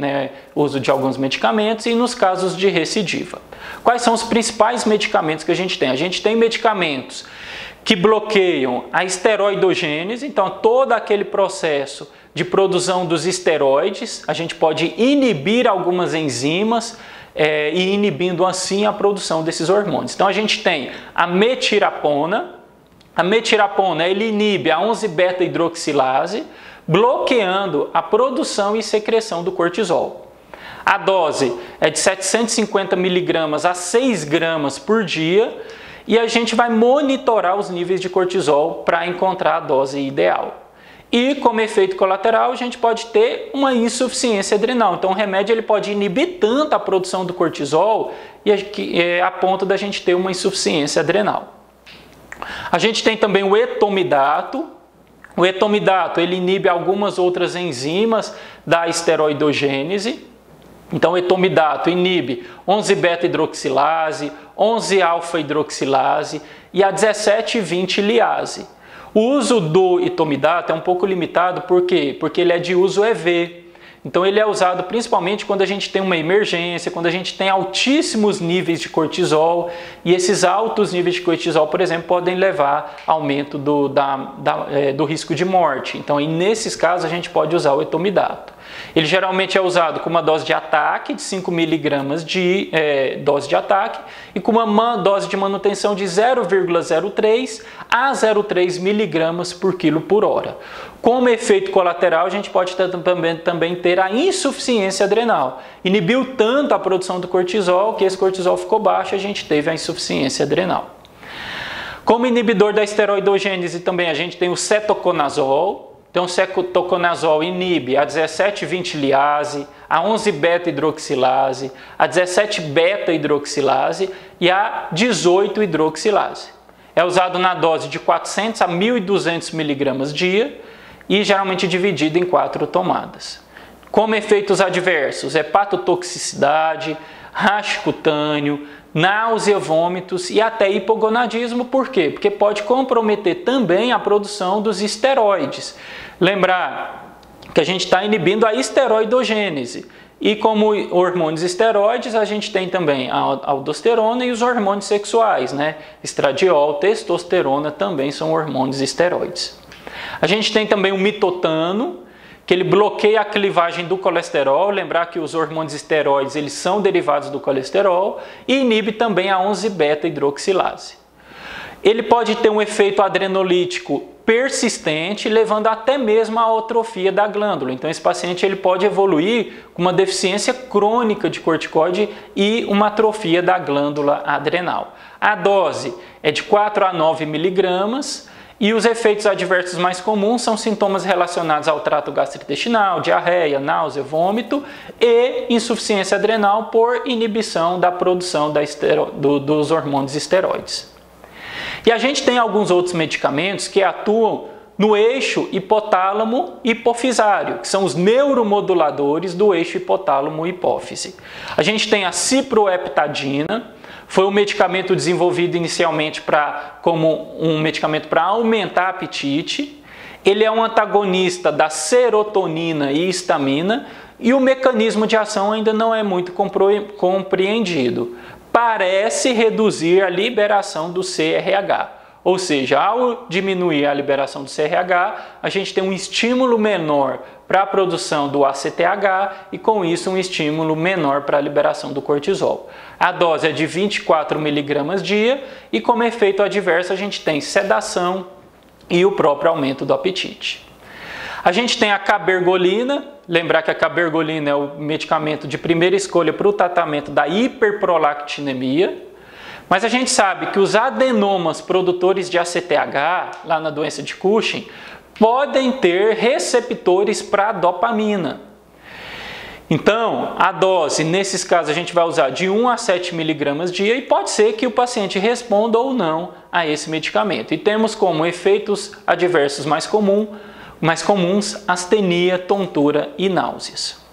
uso de alguns medicamentos, e nos casos de recidiva. Quais são os principais medicamentos que a gente tem? A gente tem medicamentos que bloqueiam a esteroidogênese, então todo aquele processo de produção dos esteroides, a gente pode inibir algumas enzimas e inibindo assim a produção desses hormônios. Então a gente tem a metirapona. A metirapona ele inibe a 11-beta-hidroxilase, bloqueando a produção e secreção do cortisol. A dose é de 750 mg a 6 gramas por dia e a gente vai monitorar os níveis de cortisol para encontrar a dose ideal. E como efeito colateral a gente pode ter uma insuficiência adrenal. Então o remédio ele pode inibir tanto a produção do cortisol a ponto da gente ter uma insuficiência adrenal. A gente tem também o etomidato. O etomidato ele inibe algumas outras enzimas da esteroidogênese. Então o etomidato inibe 11-beta-hidroxilase, 11-alfa-hidroxilase e a 17-20-liase. O uso do etomidato é um pouco limitado, por quê? Porque ele é de uso EV. Então ele é usado principalmente quando a gente tem uma emergência, quando a gente tem altíssimos níveis de cortisol, e esses altos níveis de cortisol, por exemplo, podem levar a aumento do risco de morte. Então, nesses casos, a gente pode usar o etomidato. Ele geralmente é usado com uma dose de ataque de 5 mg de dose de ataque e com uma dose de manutenção de 0,03 a 0,3 mg por quilo por hora. Como efeito colateral, a gente pode também ter a insuficiência adrenal. Inibiu tanto a produção do cortisol que esse cortisol ficou baixo e a gente teve a insuficiência adrenal. Como inibidor da esteroidogênese também a gente tem o cetoconazol. Então o cetoconazol inibe a 17-20-liase, a 11-beta-hidroxilase, a 17-beta-hidroxilase e a 18-hidroxilase. É usado na dose de 400 a 1.200 mg dia e geralmente dividido em 4 tomadas. Como efeitos adversos, hepatotoxicidade, racho cutâneo, náusea, vômitos e até hipogonadismo. Por quê? Porque pode comprometer também a produção dos esteroides. Lembrar que a gente está inibindo a esteroidogênese. E como hormônios esteroides, a gente tem também a aldosterona e os hormônios sexuais, Estradiol, testosterona também são hormônios esteroides. A gente tem também o mitotano, que ele bloqueia a clivagem do colesterol. Lembrar que os hormônios esteroides eles são derivados do colesterol e inibe também a 11-beta-hidroxilase. Ele pode ter um efeito adrenolítico persistente, levando até mesmo à atrofia da glândula. Então esse paciente ele pode evoluir com uma deficiência crônica de corticoide e uma atrofia da glândula adrenal. A dose é de 4 a 9 mg. E os efeitos adversos mais comuns são sintomas relacionados ao trato gastrointestinal, diarreia, náusea, vômito e insuficiência adrenal por inibição da produção dos hormônios esteroides. E a gente tem alguns outros medicamentos que atuam no eixo hipotálamo-hipofisário, que são os neuromoduladores do eixo hipotálamo-hipófise. A gente tem a ciproheptadina. Foi um medicamento desenvolvido inicialmente como um medicamento para aumentar apetite. Ele é um antagonista da serotonina e histamina e o mecanismo de ação ainda não é muito compreendido. Parece reduzir a liberação do CRH. Ou seja, ao diminuir a liberação do CRH, a gente tem um estímulo menor para a produção do ACTH e com isso um estímulo menor para a liberação do cortisol. A dose é de 24 mg dia e como efeito adverso a gente tem sedação e o próprio aumento do apetite. A gente tem a cabergolina. Lembrar que a cabergolina é o medicamento de primeira escolha para o tratamento da hiperprolactinemia. Mas a gente sabe que os adenomas produtores de ACTH, lá na doença de Cushing, podem ter receptores para dopamina. Então, a dose, nesses casos, a gente vai usar de 1 a 7 miligramas dia e pode ser que o paciente responda ou não a esse medicamento. E temos como efeitos adversos mais comuns astenia, tontura e náuseas.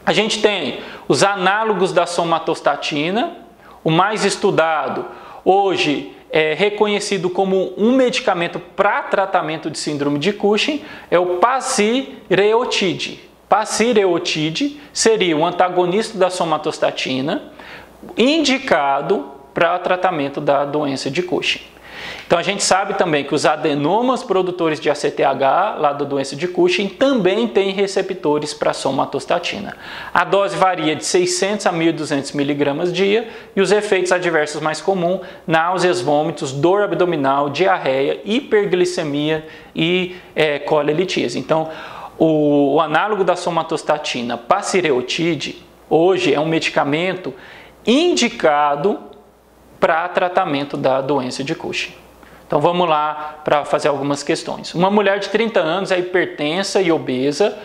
A gente tem os análogos da somatostatina, o mais estudado, hoje é reconhecido como um medicamento para tratamento de síndrome de Cushing, é o pasireotide. Pasireotide seria um antagonista da somatostatina, indicado para tratamento da doença de Cushing. Então a gente sabe também que os adenomas produtores de ACTH, lá da doença de Cushing, também têm receptores para somatostatina. A dose varia de 600 a 1.200 miligramas dia e os efeitos adversos mais comuns, náuseas, vômitos, dor abdominal, diarreia, hiperglicemia e colelitíase. Então, o análogo da somatostatina, pasireotide, hoje é um medicamento indicado para tratamento da doença de Cushing. Então vamos lá para fazer algumas questões. Uma mulher de 30 anos é hipertensa e obesa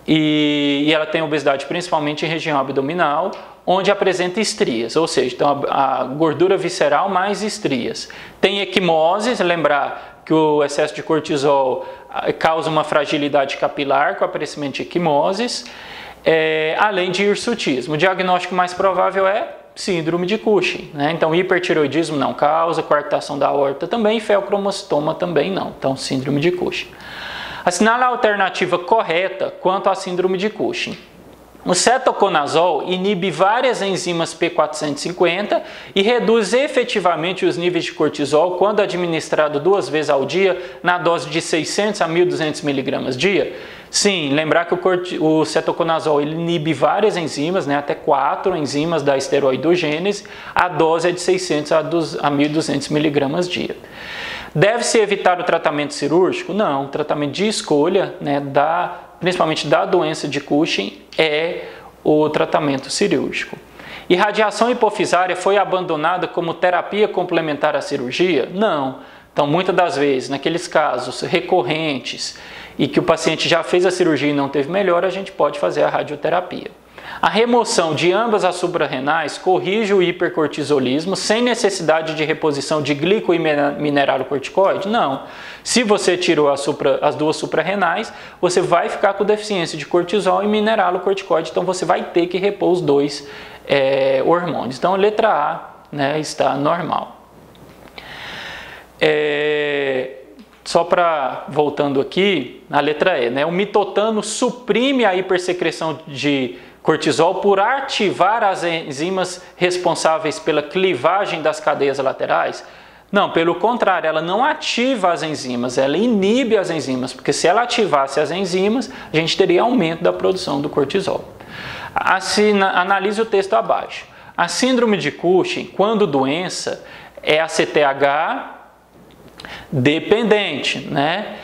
e ela tem obesidade principalmente em região abdominal, onde apresenta estrias, ou seja, então a gordura visceral mais estrias. Tem equimose, lembrar que o excesso de cortisol causa uma fragilidade capilar com aparecimento de equimoses, além de hirsutismo. O diagnóstico mais provável é síndrome de Cushing, né? Então hipertireoidismo não causa, coarctação da aorta também, feocromocitoma também não. Então síndrome de Cushing. Assinala a alternativa correta quanto à síndrome de Cushing. O cetoconazol inibe várias enzimas P450 e reduz efetivamente os níveis de cortisol quando administrado 2 vezes ao dia na dose de 600 a 1.200 miligramas dia. Sim, lembrar que o cetoconazol ele inibe várias enzimas, né, até 4 enzimas da esteroidogênese, a dose é de 600 a 1.200 miligramas dia. Deve-se evitar o tratamento cirúrgico? Não, o tratamento de escolha, né, principalmente da doença de Cushing, é o tratamento cirúrgico. E radiação hipofisária foi abandonada como terapia complementar à cirurgia? Não. Então, muitas das vezes, naqueles casos recorrentes e que o paciente já fez a cirurgia e não teve melhora, a gente pode fazer a radioterapia. A remoção de ambas as suprarrenais corrige o hipercortisolismo sem necessidade de reposição de glico e mineralocorticoide? Não. Se você tirou as 2 suprarrenais, você vai ficar com deficiência de cortisol e mineralocorticoide, então você vai ter que repor os 2 hormônios. Então, a letra A, né, está normal. Só para, voltando aqui, na letra E, né, o mitotano suprime a hipersecreção de cortisol por ativar as enzimas responsáveis pela clivagem das cadeias laterais? Não, pelo contrário, ela não ativa as enzimas, ela inibe as enzimas, porque se ela ativasse as enzimas, a gente teria aumento da produção do cortisol. Analise o texto abaixo. A síndrome de Cushing, quando doença, é ACTH dependente, né?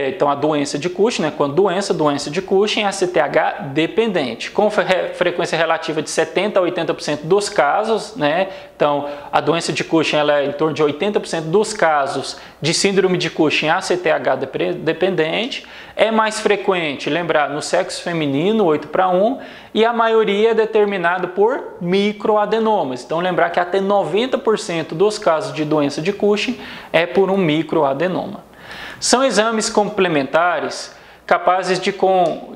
Então a doença de Cushing, né? Quando doença de Cushing é ACTH dependente, com frequência relativa de 70 a 80% dos casos, né? Então a doença de Cushing ela é em torno de 80% dos casos de síndrome de Cushing ACTH dependente, é mais frequente, lembrar, no sexo feminino, 8:1, e a maioria é determinada por microadenomas. Então lembrar que até 90% dos casos de doença de Cushing é por um microadenoma. São exames complementares capazes de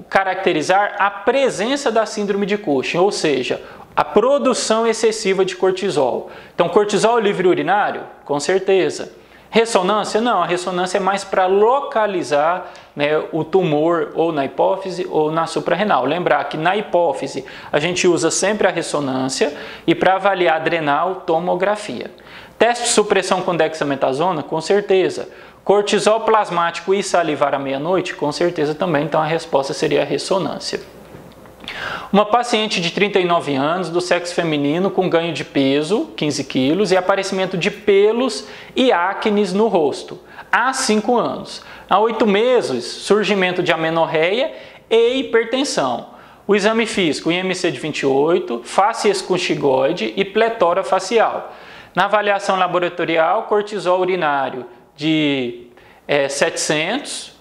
caracterizar a presença da síndrome de Cushing, ou seja, a produção excessiva de cortisol. Então, cortisol livre urinário? Com certeza. Ressonância? Não, a ressonância é mais para localizar, né, o tumor ou na hipófise ou na suprarrenal. Lembrar que na hipófise a gente usa sempre a ressonância e para avaliar adrenal, tomografia. Teste de supressão com dexametasona? Com certeza. Cortisol plasmático e salivar à meia-noite? Com certeza também, então a resposta seria a ressonância. Uma paciente de 39 anos, do sexo feminino, com ganho de peso, 15 quilos, e aparecimento de pelos e acnes no rosto, há 5 anos. Há 8 meses, surgimento de amenorreia e hipertensão. O exame físico, IMC de 28, face esconchigoide e pletora facial. Na avaliação laboratorial, cortisol urinário de 700,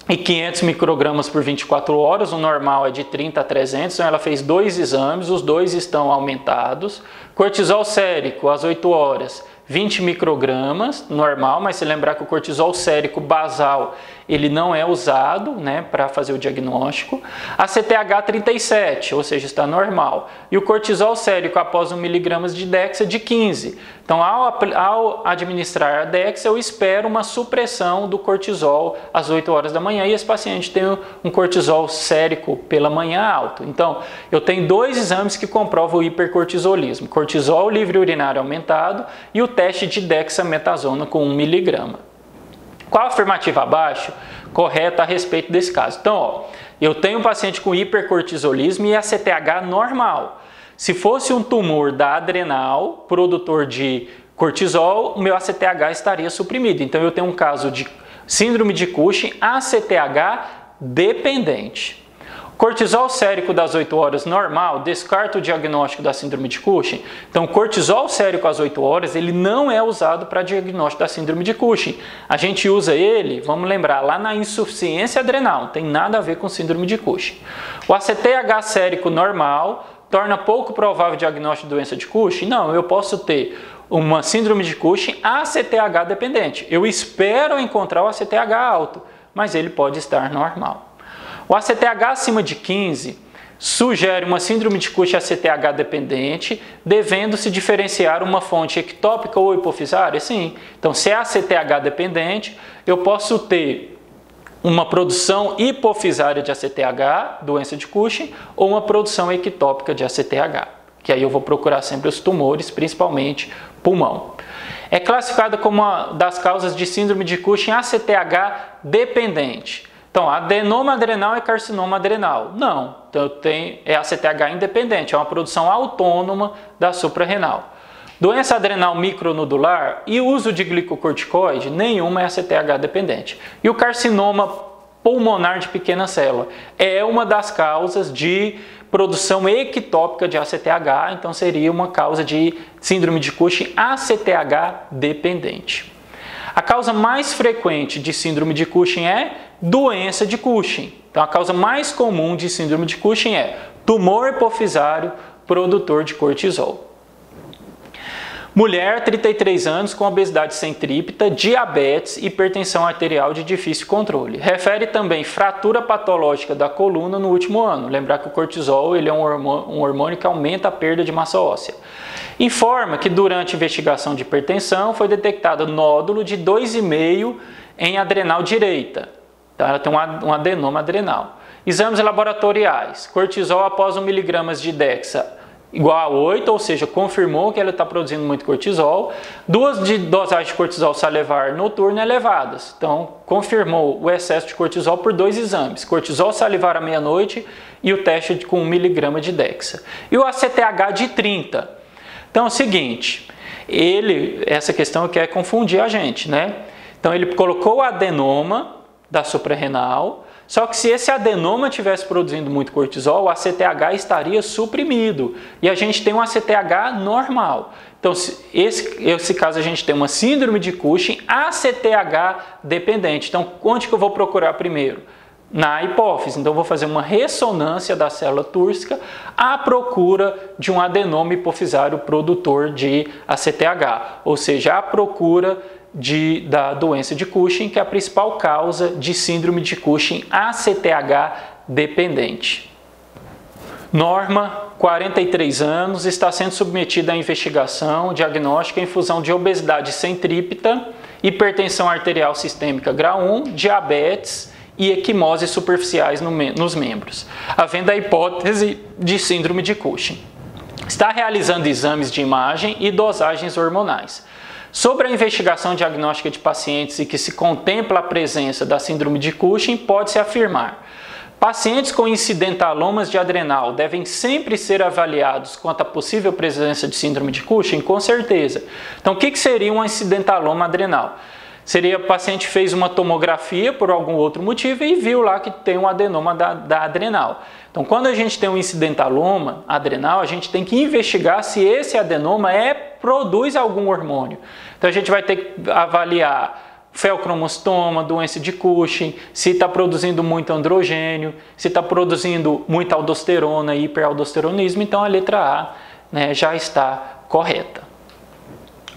e 500 microgramas por 24 horas, o normal é de 30 a 300, então ela fez 2 exames, os 2 estão aumentados. Cortisol sérico às 8 horas, 20 microgramas, normal, mas se lembrar que o cortisol sérico basal, ele não é usado, né, para fazer o diagnóstico. A CTH 37, ou seja, está normal. E o cortisol sérico após 1 mg de Dexa de 15. Então, ao administrar a Dexa, eu espero uma supressão do cortisol às 8 horas da manhã e esse paciente tem um cortisol sérico pela manhã alto. Então, eu tenho 2 exames que comprovam o hipercortisolismo. Cortisol livre urinário aumentado e o teste de dexametasona com 1 mg. Qual a afirmativa abaixo correta a respeito desse caso? Então, ó, eu tenho um paciente com hipercortisolismo e a CTH normal. Se fosse um tumor da adrenal, produtor de cortisol, o meu ACTH estaria suprimido. Então, eu tenho um caso de síndrome de Cushing, ACTH dependente. Cortisol sérico das 8 horas normal, descarta o diagnóstico da síndrome de Cushing. Então, cortisol sérico às 8 horas, ele não é usado para diagnóstico da síndrome de Cushing. A gente usa ele, vamos lembrar, lá na insuficiência adrenal, não tem nada a ver com síndrome de Cushing. O ACTH sérico normal torna pouco provável o diagnóstico de doença de Cushing? Não, eu posso ter uma síndrome de Cushing ACTH dependente. Eu espero encontrar o ACTH alto, mas ele pode estar normal. O ACTH acima de 15 sugere uma síndrome de Cushing ACTH dependente, devendo-se diferenciar uma fonte ectópica ou hipofisária? Sim. Então, se é ACTH dependente, eu posso ter uma produção hipofisária de ACTH, doença de Cushing, ou uma produção ectópica de ACTH, que aí eu vou procurar sempre os tumores, principalmente pulmão. É classificada como uma das causas de síndrome de Cushing ACTH dependente. Então, adenoma adrenal é carcinoma adrenal? Não. Então, é ACTH independente, é uma produção autônoma da suprarrenal. Doença adrenal micronodular e uso de glicocorticoide, nenhuma é ACTH dependente. E o carcinoma pulmonar de pequena célula é uma das causas de produção ectópica de ACTH, então seria uma causa de síndrome de Cushing ACTH dependente. A causa mais frequente de síndrome de Cushing é doença de Cushing. Então, a causa mais comum de síndrome de Cushing é tumor hipofisário produtor de cortisol. Mulher, 33 anos, com obesidade centrípeta, diabetes, hipertensão arterial de difícil controle. Refere também fratura patológica da coluna no último ano. Lembrar que o cortisol ele é um hormônio que aumenta a perda de massa óssea. Informa que durante a investigação de hipertensão foi detectado nódulo de 2,5 em adrenal direita. Então, ela tem um adenoma adrenal. Exames laboratoriais. Cortisol após 1 mg de Dexa igual a 8, ou seja, confirmou que ela está produzindo muito cortisol. 2 de dosagem de cortisol salivar noturna elevadas. Então, confirmou o excesso de cortisol por 2 exames. Cortisol salivar à meia-noite e o teste com 1 mg de Dexa. E o ACTH de 30. Então, é o seguinte, essa questão quer confundir a gente, né? Então, ele colocou o adenoma da suprarrenal, só que se esse adenoma estivesse produzindo muito cortisol, o ACTH estaria suprimido. E a gente tem um ACTH normal. Então, esse caso a gente tem uma síndrome de Cushing ACTH dependente. Então, onde que eu vou procurar primeiro? Na hipófise. Então, eu vou fazer uma ressonância da célula túrcica à procura de um adenoma hipofisário produtor de ACTH. Ou seja, à procura da doença de Cushing, que é a principal causa de síndrome de Cushing ACTH dependente. Norma, 43 anos, está sendo submetida à investigação diagnóstica em função de obesidade centrípeta, hipertensão arterial sistêmica grau 1, diabetes e equimose superficiais nos membros, havendo a hipótese de síndrome de Cushing. Está realizando exames de imagem e dosagens hormonais. Sobre a investigação diagnóstica de pacientes e que se contempla a presença da síndrome de Cushing, pode-se afirmar: pacientes com incidentalomas de adrenal devem sempre ser avaliados quanto à possível presença de síndrome de Cushing? Com certeza. Então, o que seria um incidentaloma adrenal? Seria o paciente fez uma tomografia por algum outro motivo e viu lá que tem um adenoma da adrenal. Então, quando a gente tem um incidentaloma adrenal, a gente tem que investigar se esse adenoma produz algum hormônio. Então, a gente vai ter que avaliar feocromostoma, doença de Cushing, se está produzindo muito androgênio, se está produzindo muita aldosterona e hiperaldosteronismo, então a letra A, né, já está correta.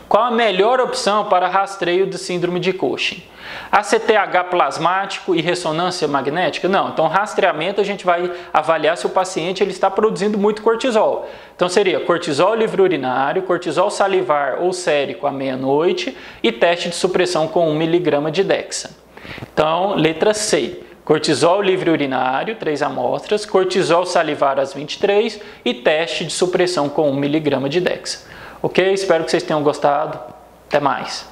Qual a melhor opção para rastreio de síndrome de Cushing? ACTH plasmático e ressonância magnética? Não, então rastreamento a gente vai avaliar se o paciente ele está produzindo muito cortisol. Então seria cortisol livre urinário, cortisol salivar ou sérico à meia-noite e teste de supressão com 1 mg de Dexa. Então, letra C. Cortisol livre urinário, 3 amostras, cortisol salivar às 23 e teste de supressão com 1 mg de Dexa. Ok? Espero que vocês tenham gostado. Até mais!